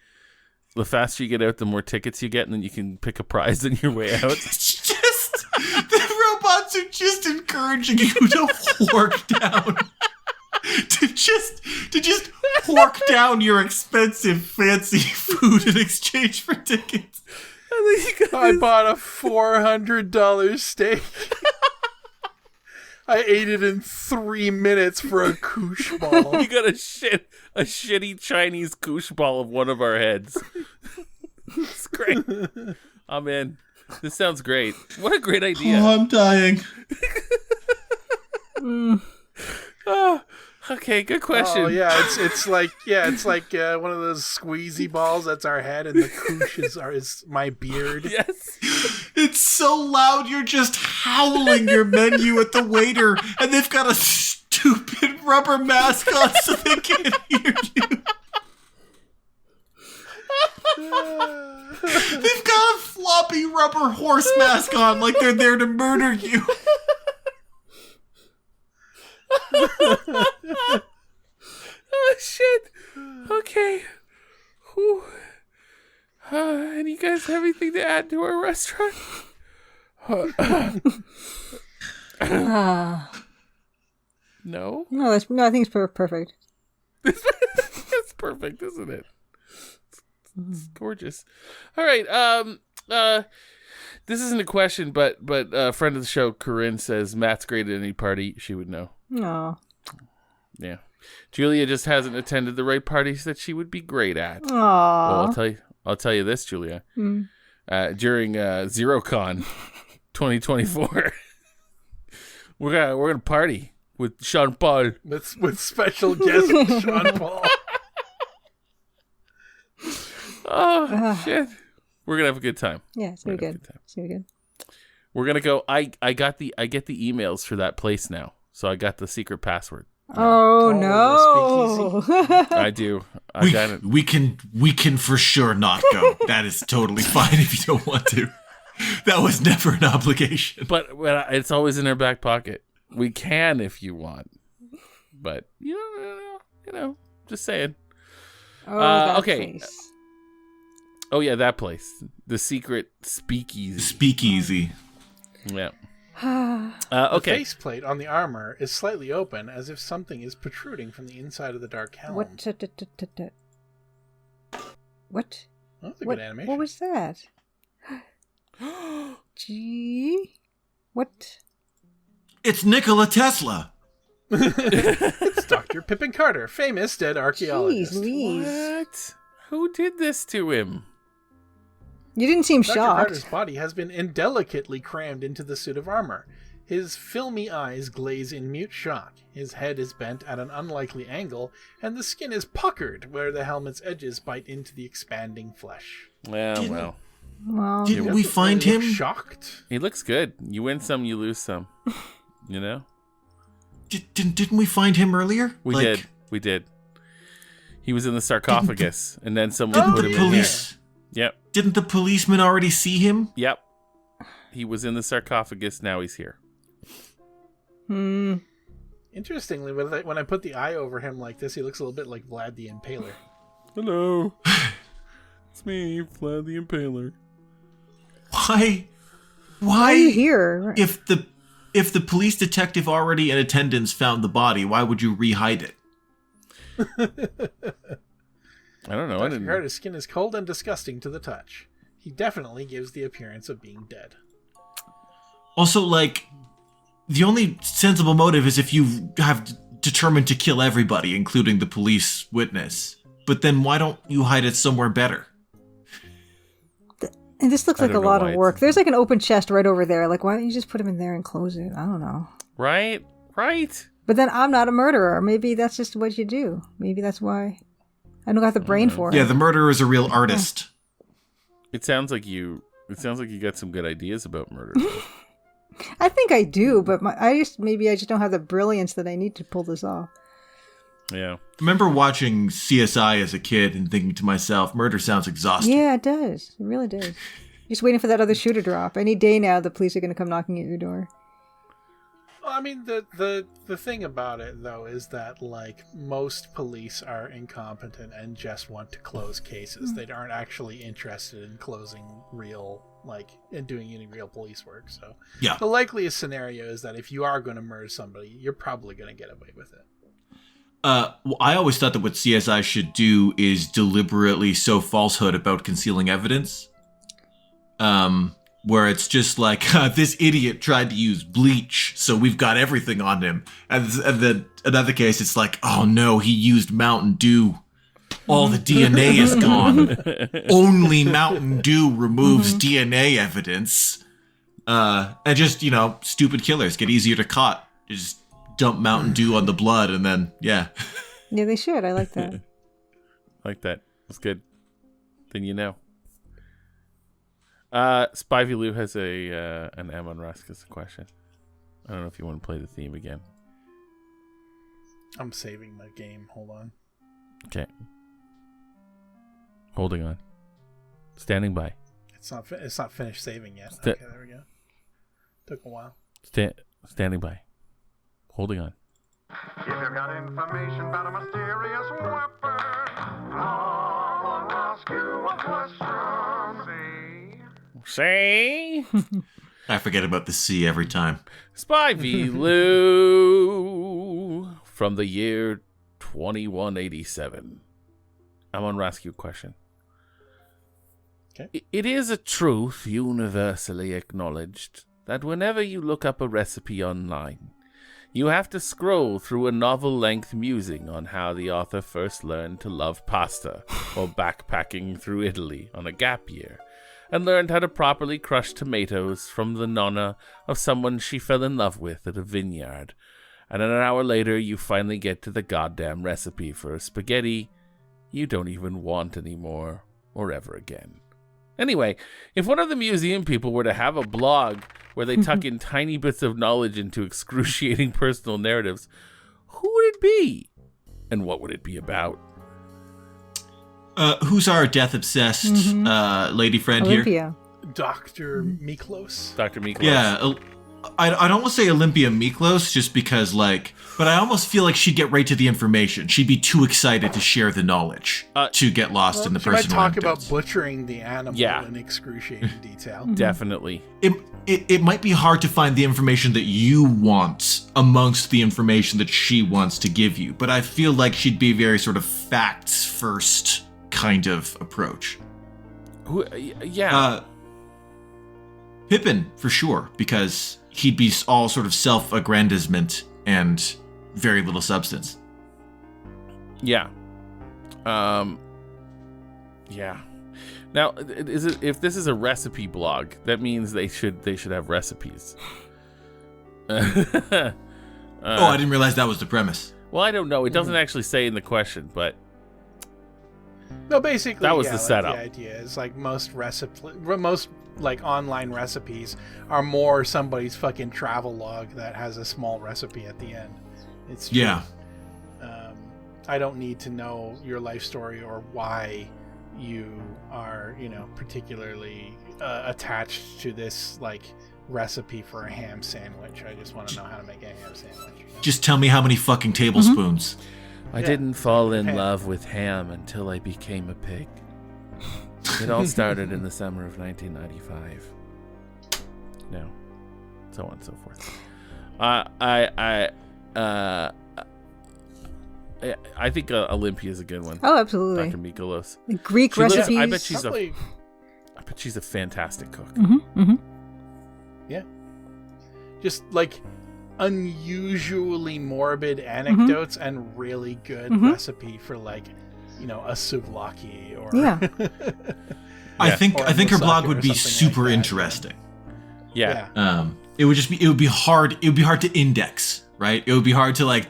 The faster you get out, the more tickets you get, and then you can pick a prize on your way out. It's just the robots are just encouraging you to hork down. to just hork down your expensive, fancy food in exchange for tickets. I bought a $400 steak. I ate it in 3 minutes for a koosh ball. You got a shitty Chinese koosh ball of one of our heads. It's great. I'm in. This sounds great. What a great idea. Oh, I'm dying. Oh, okay, good question. Oh yeah, it's like one of those squeezy balls. That's our head, and the koosh is my beard. Yes. It's so loud, you're just howling your menu at the waiter, and they've got a stupid rubber mask on so they can't hear you. They've got a floppy rubber horse mask on like they're there to murder you. Oh, shit. Okay. Whew. Any guys have anything to add to our restaurant? No? No, I think it's perfect. It's perfect, isn't it? It's gorgeous. All right. This isn't a question, but a friend of the show, Corinne, says Matt's great at any party she would know. No. Yeah. Julia just hasn't attended the right parties that she would be great at. Aww. Well, I'll tell you this, Julia. During ZeroCon 2024, we're gonna party with Sean Paul. With special guest Sean Paul. Oh shit. We're gonna have a good time. Yeah, it's gonna be good. It's gonna be good. We're gonna go. I get the emails for that place now, so I got the secret password. Oh no! I do. I got it. We can for sure not go. That is totally fine if you don't want to. That was never an obligation. But it's always in our back pocket. We can if you want, but you know, just saying. Okay. Place. Oh yeah, that place, the secret speakeasy. Speakeasy. Yeah. The Okay. faceplate on the armor is slightly open, as if something is protruding from the inside of the dark helm. What? What? Oh, that's a good animation. What was that? Gee. What? It's Nikola Tesla. It's Dr. Pippin Carter, famous dead archaeologist. Jeez Louise. What? Who did this to him? You didn't seem Dr. shocked. Carter's body has been indelicately crammed into the suit of armor. His filmy eyes glaze in mute shock. His head is bent at an unlikely angle, and the skin is puckered where the helmet's edges bite into the expanding flesh. Well. Well, Didn't we find him? Shocked? He looks good. You win some, you lose some. You know? Didn't we find him earlier? We did. He was in the sarcophagus, and then someone put him in here. Yep. Didn't the policeman already see him? Yep. He was in the sarcophagus, now he's here. Interestingly, when I put the eye over him like this, he looks a little bit like Vlad the Impaler. Hello. It's me, Vlad the Impaler. Why why are you here? If the police detective already in attendance found the body, why would you re-hide it? I don't know. Dr. Carter's skin is cold and disgusting to the touch. He definitely gives the appearance of being dead. Also, the only sensible motive is if you have determined to kill everybody, including the police witness. But then why don't you hide it somewhere better? And this looks like a lot of work. it's- There's like an open chest right over there. Like, why don't you just put him in there and close it? I don't know. Right? But then I'm not a murderer. Maybe that's just what you do. Maybe that's why I don't got the brain for it. Yeah, the murderer is a real artist. It sounds like you got some good ideas about murder. I think I do, but maybe I just don't have the brilliance that I need to pull this off. Yeah. I remember watching CSI as a kid and thinking to myself, murder sounds exhausting. Yeah, it does. It really does. Just waiting for that other shoe to drop. Any day now, the police are going to come knocking at your door. Well, I mean, the thing about it, though, is that, most police are incompetent and just want to close cases. They aren't actually interested in closing and doing any real police work. So Yeah. the likeliest scenario is that if you are going to murder somebody, you're probably going to get away with it. I always thought that what CSI should do is deliberately sow falsehood about concealing evidence. where it's just like, this idiot tried to use bleach, so we've got everything on him. And then another case, it's like, oh no, he used Mountain Dew. All the DNA is gone. Only Mountain Dew removes DNA evidence. And just, stupid killers get easier to caught. You just dump Mountain Dew on the blood and then, yeah. Yeah, they should. I like that. Like that. That's good. Then you know. Spivey Lou has an Amon Rask as a question. I don't know if you want to play the theme again. I'm saving my game. Hold on. Okay. Holding on. Standing by. It's not finished saving yet. Sta- Okay, there we go. Took a while. Standing by. Holding on. If you've got information about a mysterious weapon, I'll ask you a question. Say. I forget about the C every time. Spivey Lou from the year 2187. I'm on ask you a question. Okay. It is a truth universally acknowledged that whenever you look up a recipe online, you have to scroll through a novel-length musing on how the author first learned to love pasta while backpacking through Italy on a gap year, and learned how to properly crush tomatoes from the nonna of someone she fell in love with at a vineyard. And an hour later, you finally get to the goddamn recipe for a spaghetti you don't even want anymore or ever again. Anyway, if one of the museum people were to have a blog where they tuck in tiny bits of knowledge into excruciating personal narratives, who would it be? And what would it be about? Who's our death-obsessed lady friend Olympia. Dr. Miklos. Dr. Miklos? here? Yeah, I'd almost say Olympia Miklos just because, but I almost feel like she'd get right to the information. She'd be too excited to share the knowledge to get lost in the She might personal talk about anecdotes. butchering the animal Yeah. in excruciating detail. Definitely. It might be hard to find the information that you want amongst the information that she wants to give you, but I feel like she'd be very sort of facts first kind of approach. Yeah. Pippin, for sure, because he'd be all sort of self-aggrandizement and very little substance. Yeah. Yeah. Now, if this is a recipe blog, that means they should have recipes. I didn't realize that was the premise. Well, I don't know. It doesn't actually say in the question, but No, basically, That was yeah, the like, setup. The idea is most online recipes are more somebody's fucking travel log that has a small recipe at the end. It's just, Yeah. I don't need to know your life story or why you are, particularly attached to this recipe for a ham sandwich. I just want to know how to make a ham sandwich. Just tell me how many fucking tablespoons. I Yeah. didn't fall in Ham. love with ham until I became a pig. It all started in the summer of 1995. No, so on and so forth. I think Olympia is a good one. Oh, absolutely. Dr. Mikolos. The Greek She lives- recipes. I bet she's Probably, I bet she's a fantastic cook. yeah. Just unusually morbid anecdotes and really good recipe for a souvlaki or Yeah. I think Or her blog Musaki would or be something like super that. interesting. Yeah. It would be hard to index, right? It would be hard to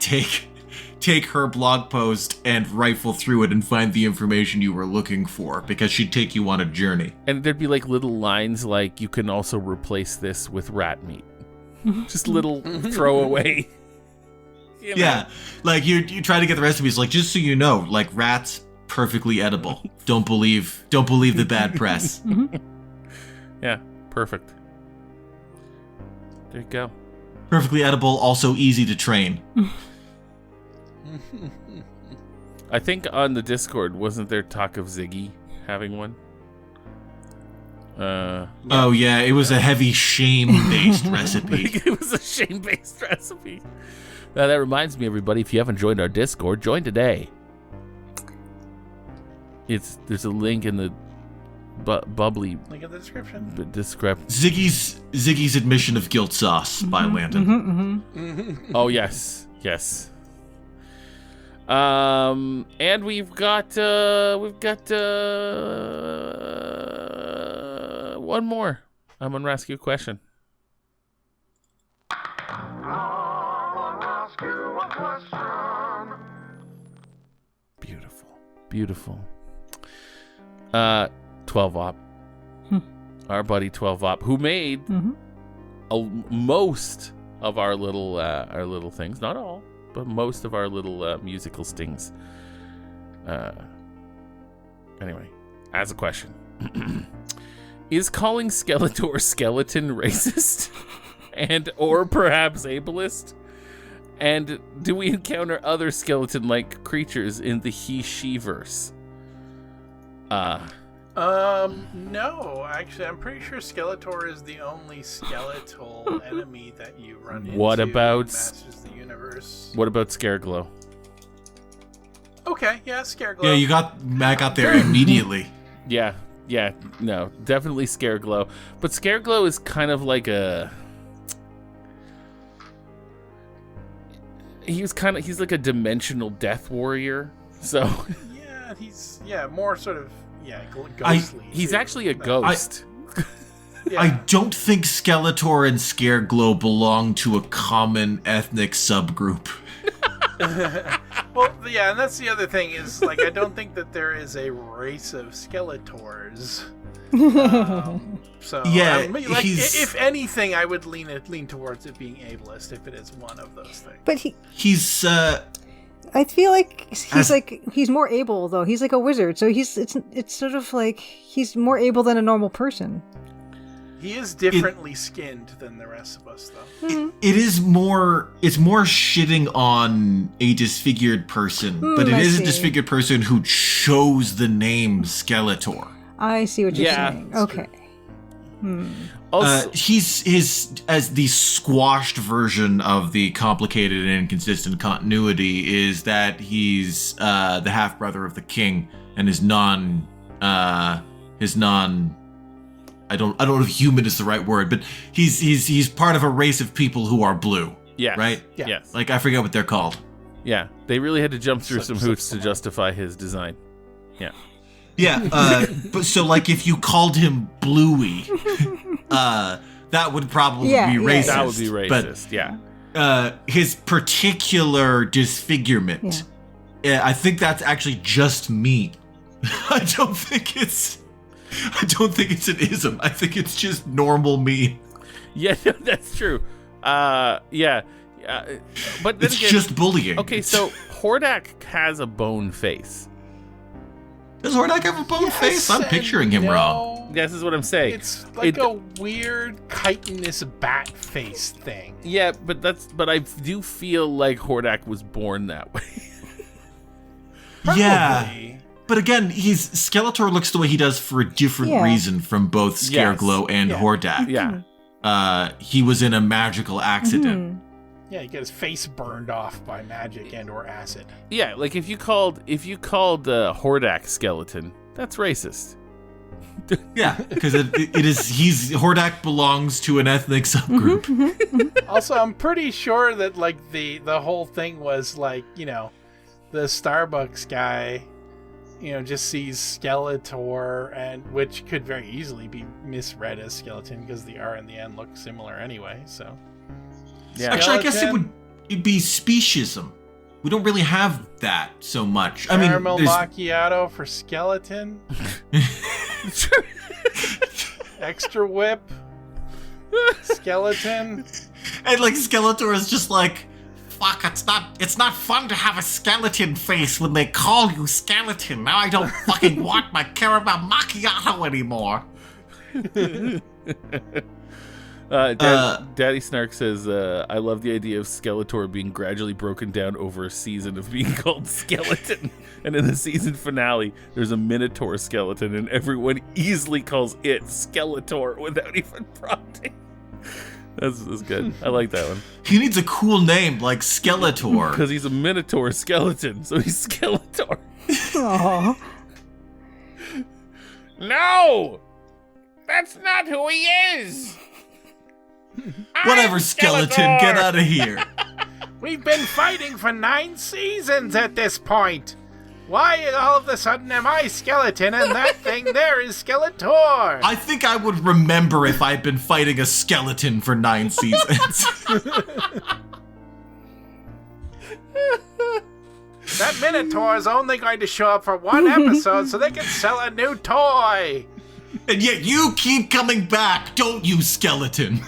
take her blog post and rifle through it and find the information you were looking for, because she'd take you on a journey. And there'd be little lines like, you can also replace this with rat meat. Just little throwaway. You know? Yeah, you try to get the recipes, just so you know, rats perfectly edible. Don't believe the bad press. Yeah, perfect. There you go. Perfectly edible, also easy to train. I think on the Discord, wasn't there talk of Ziggy having one? Oh yeah, it was a heavy shame-based recipe. It was a shame-based recipe. Now that reminds me, everybody, if you haven't joined our Discord, join today. There's a link in the bubbly Link in the description. Ziggy's admission of guilt sauce by Landon. Oh yes. And we've got one more. I'm gonna ask you a question. I'll ask you a question. Beautiful. 12-op. Our buddy 12-op, who made most of our little things, not all, but most of our little musical stings. Anyway, as a question, is calling Skeletor skeleton racist, and or perhaps ableist? And do we encounter other skeleton-like creatures in the he/she-verse? No, actually, I'm pretty sure Skeletor is the only skeletal enemy that you run into. What about in Masters of the Universe? What about Scareglow? Okay, yeah, Scareglow. Yeah, you got Matt got there immediately. Yeah, no, definitely Scareglow. But Scareglow is kind of like he's like a dimensional death warrior. So Yeah, he's more sort of ghostly. he's too. actually a ghost. Yeah. I don't think Skeletor and Scareglow belong to a common ethnic subgroup. Well, yeah, and that's the other thing is, like, I don't think that there is a race of Skeletors. So, Yeah, I mean, like, he's- if anything, I would lean towards it being ableist if it is one of those things. But He's I feel like he's more able though. He's like a wizard, so it's sort of like he's more able than a normal person. He is differently skinned than the rest of us, though. it's more shitting on a disfigured person, but it I is see. a disfigured person who chose the name Skeletor. I see what you're Yeah. saying. Okay. Also, He's as the squashed version of the complicated and inconsistent continuity is that he's the half brother of the king and his non I don't know if human is the right word, but he's part of a race of people who are blue. yes, right? Yeah. Yes. Like I forget what they're called. Yeah, they really had to jump through some Such hoops to smart. justify his design. Yeah. Yeah, but so like if you called him Bluey, that would probably be racist. That would be racist, yeah. But his particular disfigurement, I think that's actually just me. I don't think it's an ism. I think it's just normal me. Yeah, that's true. But then It's again, just bullying. okay, so Hordak has a bone face. Does Hordak have a bone face? I'm picturing him wrong. This is what I'm saying. It's like a weird chitinous bat face thing. Yeah, but I do feel like Hordak was born that way. Yeah. Probably. But again, Skeletor looks the way he does for a different reason from both Scareglow and Hordak. Yeah. He was in a magical accident. Yeah, he got his face burned off by magic and or acid. Yeah, like if you called Hordak skeleton, that's racist. Yeah, because Hordak belongs to an ethnic subgroup. Also, I'm pretty sure that like the whole thing was like, the Starbucks guy, just sees Skeletor, and which could very easily be misread as skeleton because the R and the N look similar anyway. So, Yeah. Actually, I guess it'd be speciesism. We don't really have that so much. Caramel there's- macchiato for skeleton. Extra whip. Skeleton. And like Skeletor is just like, fuck, it's not fun to have a skeleton face when they call you skeleton. Now I don't fucking want my caramel macchiato anymore. Daddy Snark says, I love the idea of Skeletor being gradually broken down over a season of being called Skeleton. And in the season finale, there's a Minotaur skeleton, and everyone easily calls it Skeletor without even prompting. That's good. I like that one. He needs a cool name like Skeletor. Because he's a Minotaur skeleton, so he's Skeletor. Aww. No! That's not who he is! Whatever, I'm skeleton, get out of here. We've been fighting for 9 seasons at this point. Why all of a sudden am I skeleton and that thing there is Skeletor? I think I would remember if I'd been fighting a skeleton for 9 seasons. That Minotaur is only going to show up for 1 episode so they can sell a new toy. And yet you keep coming back, don't you, skeleton?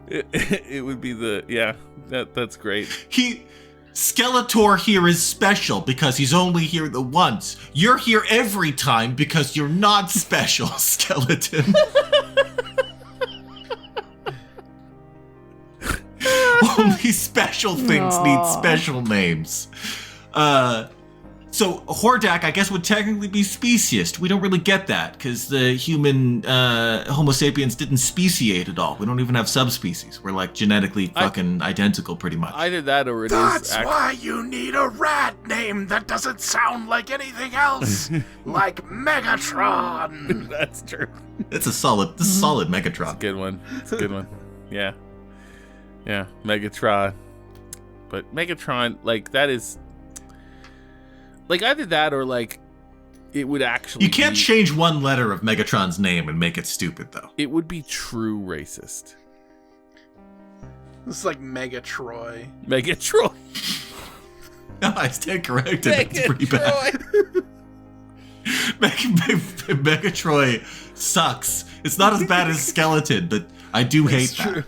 It would be that's great. Skeletor here is special because he's only here the once. You're here every time because you're not special, skeleton. Only special things need special names. So Hordak, I guess, would technically be speciest. We don't really get that because the human Homo sapiens didn't speciate at all. We don't even have subspecies. We're like genetically fucking identical, pretty much. Either that or it is. That's why you need a rat name that doesn't sound like anything else, like Megatron. That's true. It's a solid Megatron. Good one. It's a good one. Yeah. Yeah, Megatron. But Megatron, like, that is... Like, either that or, like, it would actually You can't change one letter of Megatron's name and make it stupid, though. It would be true racist. This is like Megatroy. Megatroy. No, I stand corrected. It's pretty bad. Megatroy sucks. It's not as bad as Skeleton, but I do hate that.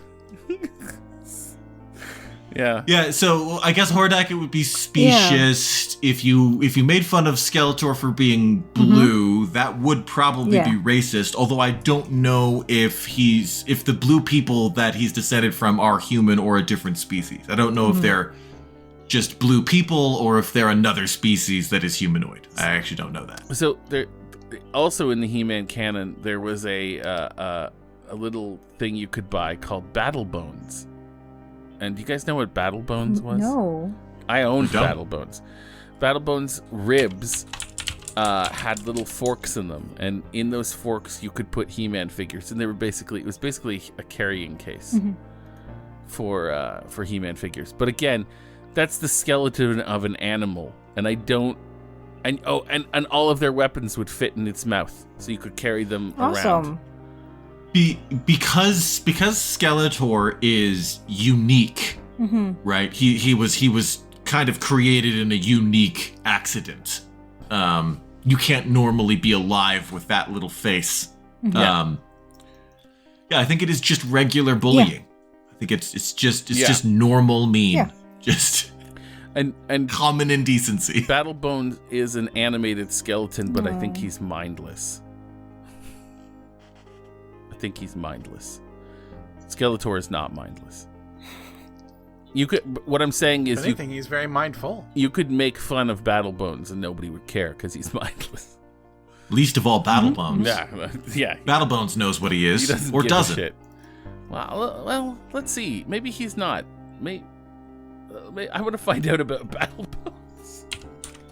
Yeah. Yeah, so I guess Hordak, it would be specious. If you made fun of Skeletor for being blue, that would probably be racist. Although I don't know if the blue people that he's descended from are human or a different species. I don't know if they're just blue people or if they're another species that is humanoid. I actually don't know that. So there, also in the He-Man canon, there was a little thing you could buy called Battle Bones. And do you guys know what Battle Bones was? No. I owned Battle Bones. Battle Bones ribs had little forks in them, and in those forks you could put He-Man figures, and it was basically a carrying case for He-Man figures. But again, that's the skeleton of an animal, and and all of their weapons would fit in its mouth, so you could carry them around. Because Skeletor is unique, right? He was kind of created in a unique accident. You can't normally be alive with that little face. I think it is just regular bullying. I think it's just normal mean. Yeah. Just and common indecency. Battle Bones is an animated skeleton, but I think he's mindless. Skeletor is not mindless. What I'm saying is, I think he's very mindful. You could make fun of Battle Bones and nobody would care because he's mindless. Least of all Battle Bones. Yeah. Battle Bones knows what he is, doesn't or give doesn't. A shit. Well, let's see. Maybe he's not. I want to find out about Battle Bones.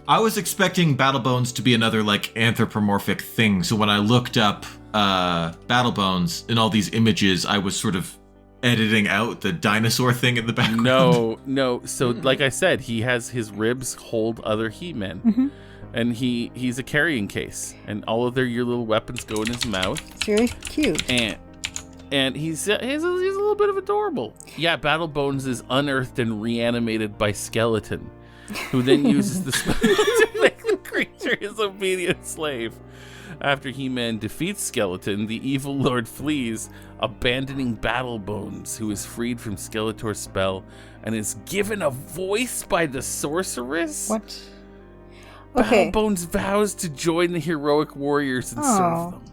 I was expecting Battle Bones to be another like anthropomorphic thing, so when I looked up Battle Bones in all these images, I was sort of editing out the dinosaur thing in the background. No. So, like I said, he has his ribs hold other He-Men, and he's a carrying case, and all of your little weapons go in his mouth. It's very cute. And he's a little bit of adorable. Yeah, Battle Bones is unearthed and reanimated by Skeleton, who then uses the spell to make the creature his obedient slave. After He-Man defeats Skeleton, the evil lord flees, abandoning Battle Bones, who is freed from Skeletor's spell and is given a voice by the sorceress. What? Battle Bones vows to join the heroic warriors and serve them.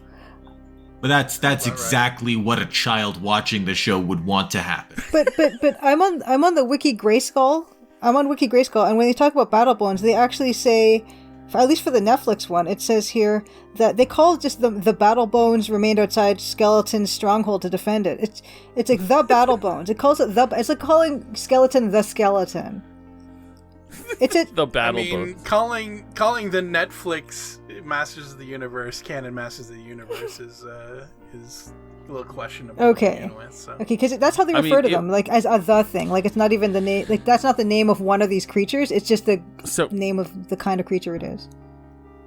But that's exactly what a child watching the show would want to happen. But I'm on the Wiki Grayskull. I'm on Wiki Grayskull, and when they talk about Battle Bones, they actually say, at least for the Netflix one, it says here that they call just the Battle Bones remained outside Skeleton's stronghold to defend it. It's like the Battle Bones. It calls it it's like calling Skeleton the Skeleton. It's a The battle I mean, boat. calling the Netflix Masters of the Universe canon Masters of the Universe is a little questionable. Okay. To begin with, so. okay, because that's how they I refer mean, to them, like as a the thing. Like it's not even the name. Like that's not the name of one of these creatures. It's just the So name of the kind of creature it is.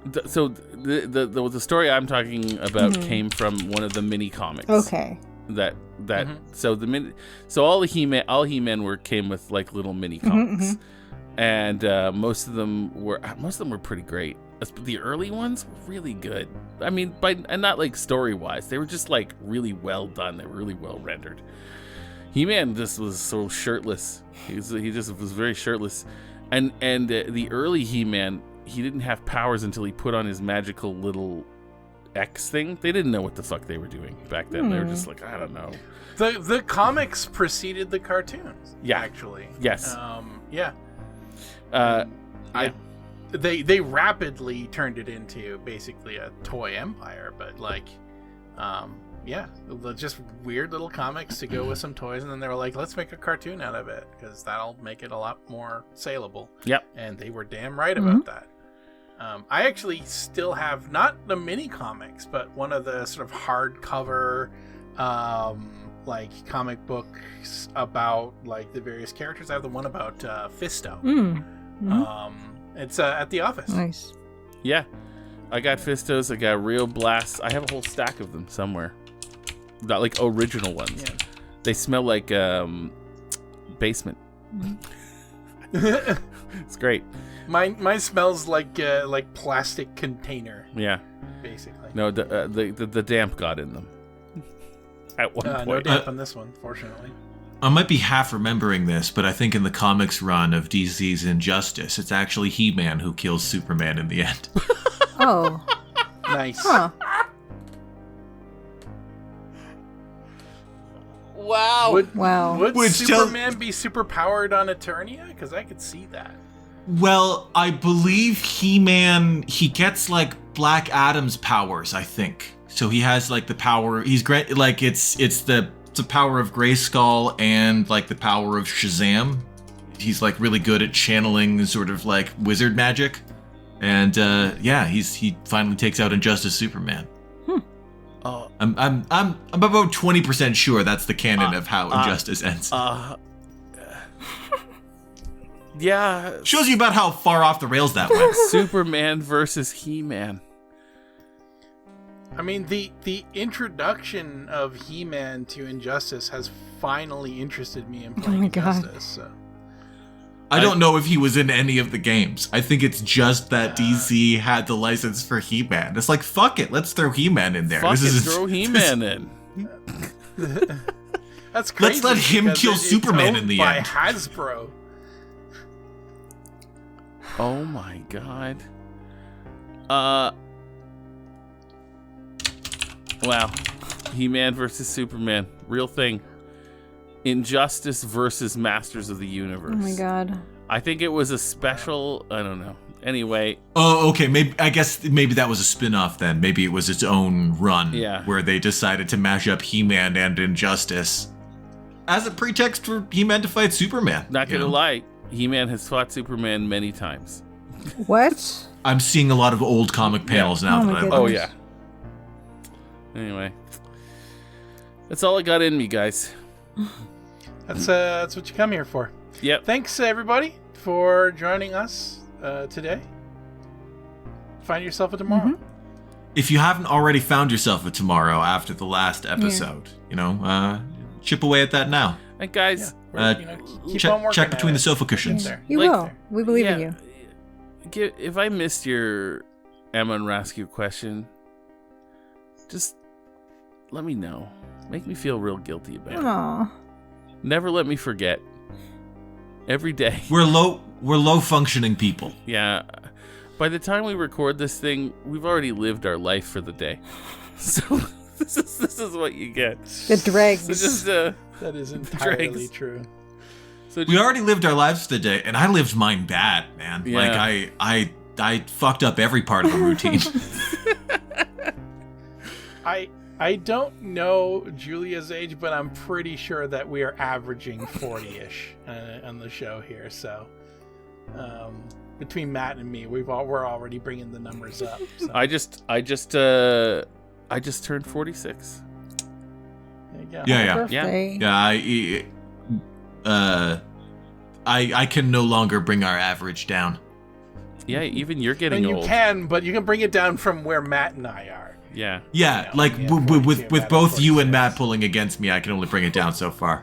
the story I'm talking about came from one of the mini comics. Okay. So all He-Man came with like little mini comics, and most of them were pretty great. The early ones were really good. I mean, and not like story wise, they were just like really well done. They were really well rendered. He-Man just was so shirtless. He just was very shirtless, and the early He-Man, he didn't have powers until he put on his magical little X thing. They didn't know what the fuck they were doing back then. They were just like, I don't know. The comics preceded the cartoons. Yeah. Actually. Yes. Yeah. Yeah. They rapidly turned it into basically a toy empire, but just weird little comics to go with some toys, and then they were like, let's make a cartoon out of it because that'll make it a lot more saleable. Yep. And they were damn right about that. I actually still have not the mini comics, but one of the sort of hardcover comic books about like the various characters. I have the one about Fisto. It's at the office. Nice. Yeah. I got Fistos. I got Real Blasts. I have a whole stack of them somewhere. Not like original ones. Yeah. They smell like basement. It's great. Mine smells like plastic container, Yeah. basically. No, the damp got in them. At one No point. damp on this one, fortunately. I might be half remembering this, but I think in the comics run of DC's Injustice, it's actually He-Man who kills Superman in the end. Oh. Nice. Huh. Wow. Wow. Would Which Superman be superpowered on Eternia? Because I could see that. Well, I believe He-Man, he gets like Black Adam's powers, I think. So he has like the power, he's great, like it's the power of Grayskull and like the power of Shazam. He's like really good at channeling sort of like wizard magic. And he finally takes out Injustice Superman. I'm about 20% sure that's the canon of how Injustice ends. Yeah. Shows you about how far off the rails that went. Superman versus He-Man. I mean, the introduction of He-Man to Injustice has finally interested me in playing my God. Injustice. So. I don't know if he was in any of the games. I think it's just that DC had the license for He-Man. It's like, fuck it, let's throw He-Man in there. Throw He-Man in. That's crazy. Let's let him because kill it's Superman owned in the by end. Hasbro. Oh my god. Wow. He-Man versus Superman. Real thing. Injustice versus Masters of the Universe. Oh my god. I think it was a special, I don't know. Anyway, Oh, okay. Maybe that was a spin-off then. Maybe it was its own run where they decided to mash up He-Man and Injustice as a pretext for He-Man to fight Superman. not you gonna know? lie, He-Man has fought Superman many times. What? I'm seeing a lot of old comic panels now Oh my that I goodness. Oh love. yeah. Anyway. That's all I got in me, guys. That's what you come here for. Yep. Thanks, everybody, for joining us today. Find yourself a tomorrow. If you haven't already found yourself a tomorrow after the last episode, chip away at that now. And guys, Keep on working Check between at the it. sofa cushions. There. You Like- will. We believe in you. If I missed your Amon Rask question, just let me know. Make me feel real guilty about it. Aw. Never let me forget. Every day. We're low functioning people. Yeah. By the time we record this thing, we've already lived our life for the day. So this is what you get. The dregs. So just That is entirely Dregs. true. so We already lived our lives for the day, and I lived mine bad, man. Yeah. Like I fucked up every part of the routine. I don't know Julia's age, but I'm pretty sure that we are averaging 40-ish on the show here. So Between Matt and me, we're already bringing the numbers up. So. I just turned 46. There you go. Yeah. Birthday. I can no longer bring our average down. Yeah, even you're getting And you old. can, but you can bring it down from where Matt and I are. Yeah. Yeah, You know, like yeah, with 42, both you and 46. Matt pulling against me, I can only bring it down so far.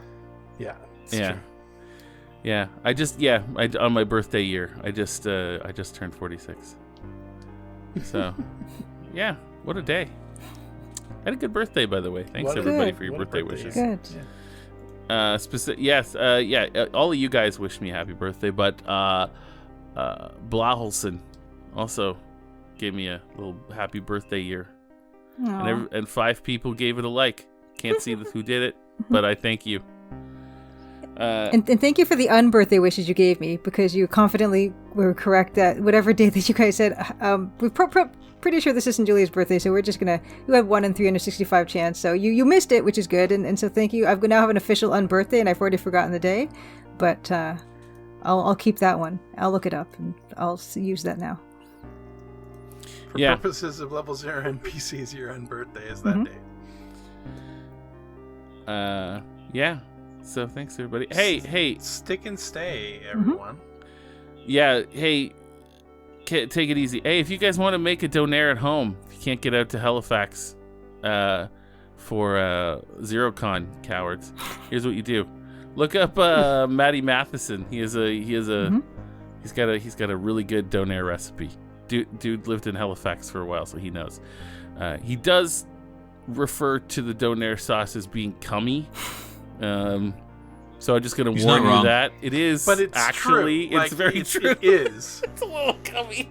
Yeah. It's Yeah. true. Yeah. On my birthday year, I just turned 46. So, yeah, what a day. I had a good birthday, by the way. Thanks What a- everybody Good. for your What a birthday birthday, wishes. Good. All of you guys wish me a happy birthday, but Blahelson also gave me a little happy birthday year. Aw. And 5 people gave it a like. Can't see who did it, but I thank you. And thank you for the unbirthday wishes you gave me, because you confidently were correct that whatever day that you guys said, we're pretty sure this isn't Julia's birthday, so we're just gonna, you have 1 in 365 chance, so you missed it, which is good, and so thank you. I now have an official unbirthday, and I've already forgotten the day, but I'll keep that one. I'll look it up, and I'll use that now. For Yeah. purposes of level 0 NPCs, your unbirthday is that Mhm. day. Yeah. So thanks everybody. Hey. Stick and stay, everyone. Yeah. Hey. Take it easy. Hey, if you guys want to make a Donair at home, if you can't get out to Halifax, for ZeroCon, cowards, here's what you do: look up Matty Matheson. He's got a really good Donair recipe. Dude lived in Halifax for a while, so he knows. He does refer to the Donair sauce as being cummy. So I'm just gonna He's warn not you wrong. that it is. But it's actually true. it's very true. It is. It's a little cummy.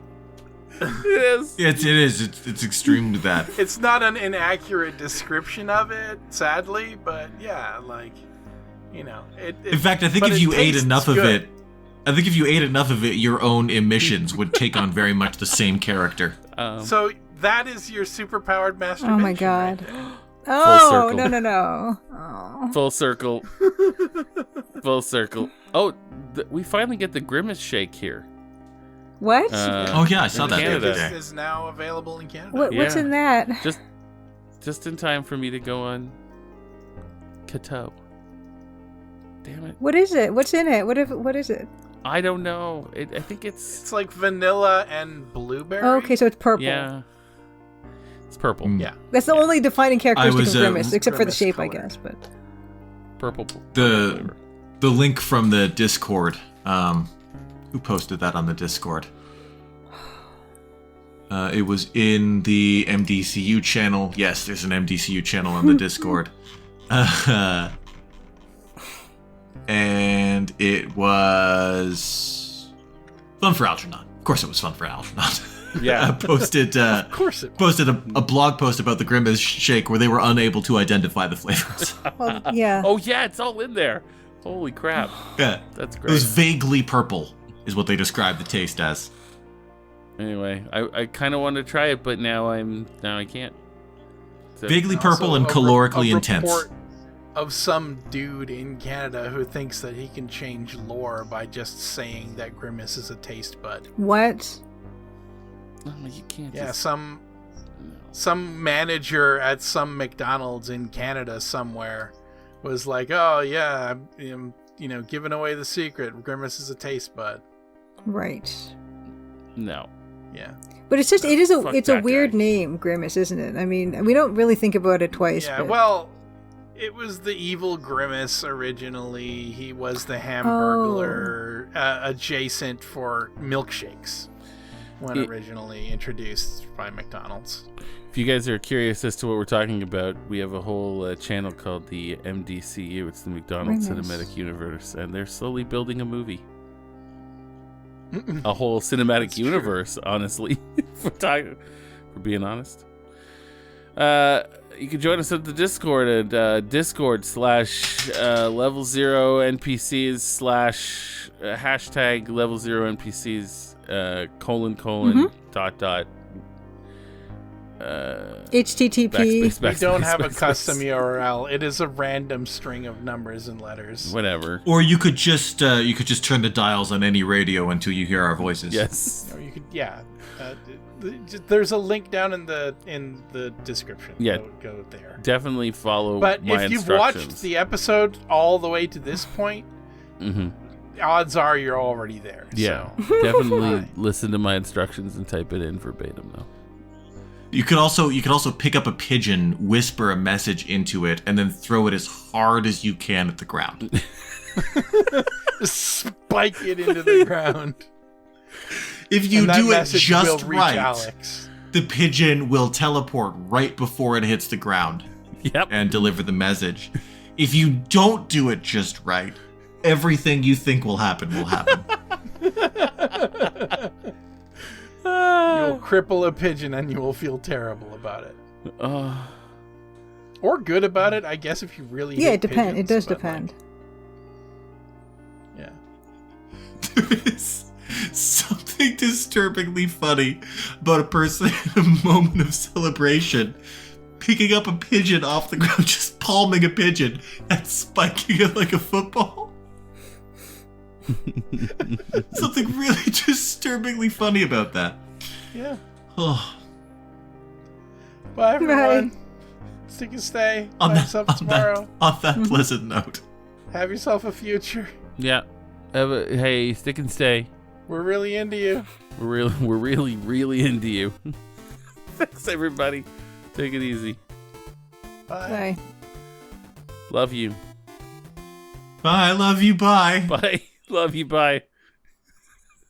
It is. It is. It's extremely that. It's not an inaccurate description of it, sadly, but yeah, In fact, I think if you ate enough of it, your own emissions would take on very much the same character. So that is your superpowered masturbation. Oh my god. right? Oh, circle. no. Oh. Full circle. Full circle. Oh, we finally get the Grimace shake here. What? Oh yeah, I saw that the Canada. other This day. is now available in Canada. What's yeah. in that? Just in time for me to go on Cateau. Damn it. What is it? What's in it? What is it? I don't know. I think it's... It's like vanilla and blueberry. Oh, okay, so it's purple. Yeah. It's purple. Mm. Yeah. That's the only defining characteristic was, of Grimace, except for the Grimace shape, I color. guess. But Purple. The flavor. the link from the Discord. Who posted that on the Discord? It was in the MDCU channel. Yes, there's an MDCU channel on the Discord. And it was fun for Algernon. Of course, it was fun for Algernon. Yeah. posted Of course it. posted a blog post about the Grimace shake where they were unable to identify the flavors. well, yeah. Oh, yeah, it's all in there. Holy crap. Yeah, That's it was great. vaguely purple, is what they described the taste as. Anyway, I kind of wanted to try it, but now I can't. So, Vaguely purple Also, and a calorically intense. report of some dude in Canada who thinks that he can change lore by just saying that Grimace is a taste bud. What? no, you can't Yeah, just... some manager at some McDonald's in Canada somewhere was like, "Oh yeah, I'm giving away the secret. Grimace is a taste bud." Right. No. Yeah. But it's just it's Fuck a that weird guy. name, Grimace, isn't it? I mean, we don't really think about it twice. Yeah, but... well, it was the evil Grimace originally. He was the Hamburglar adjacent for milkshakes when originally introduced by McDonald's. If you guys are curious as to what we're talking about, we have a whole channel called the MDCU. It's the McDonald's Very nice. Cinematic Universe, and they're slowly building a movie. A whole cinematic That's true. universe, honestly, for being honest. You can join us at the Discord at Discord/level 0 NPCs / hashtag level 0 NPCs : ... HTTP. We don't have a custom URL. It is a random string of numbers and letters. Whatever. Or you could just turn the dials on any radio until you hear our voices. Yes. Or you could, there's a link down in the description. Yeah. Go there. Definitely follow But my if you've instructions. watched the episode all the way to this point, odds are you're already there. Yeah. So. Definitely listen to my instructions and type it in verbatim, though. You could also pick up a pigeon, whisper a message into it, and then throw it as hard as you can at the ground. Spike it into the ground. If you do it just right, Alex. the pigeon will teleport right before it hits the ground. Yep. And deliver the message. If you don't do it just right, everything you think will happen will happen. You'll cripple a pigeon and you will feel terrible about it. Or good about it, I guess, if you really Yeah, hate it depends. It pigeons, does but, depend. Yeah. There is something disturbingly funny about a person in a moment of celebration picking up a pigeon off the ground, just palming a pigeon and spiking it like a football. Something really disturbingly funny about that. Yeah. Oh. Bye, everyone. Bye. Stick and stay. On Buy that, yourself on tomorrow. that pleasant note. Have yourself a future. Yeah. Hey, stick and stay. We're really into you. We're really into you. Thanks, everybody. Take it easy. Bye. Bye. Love you. Bye, love you, bye. Bye. Love you. Bye.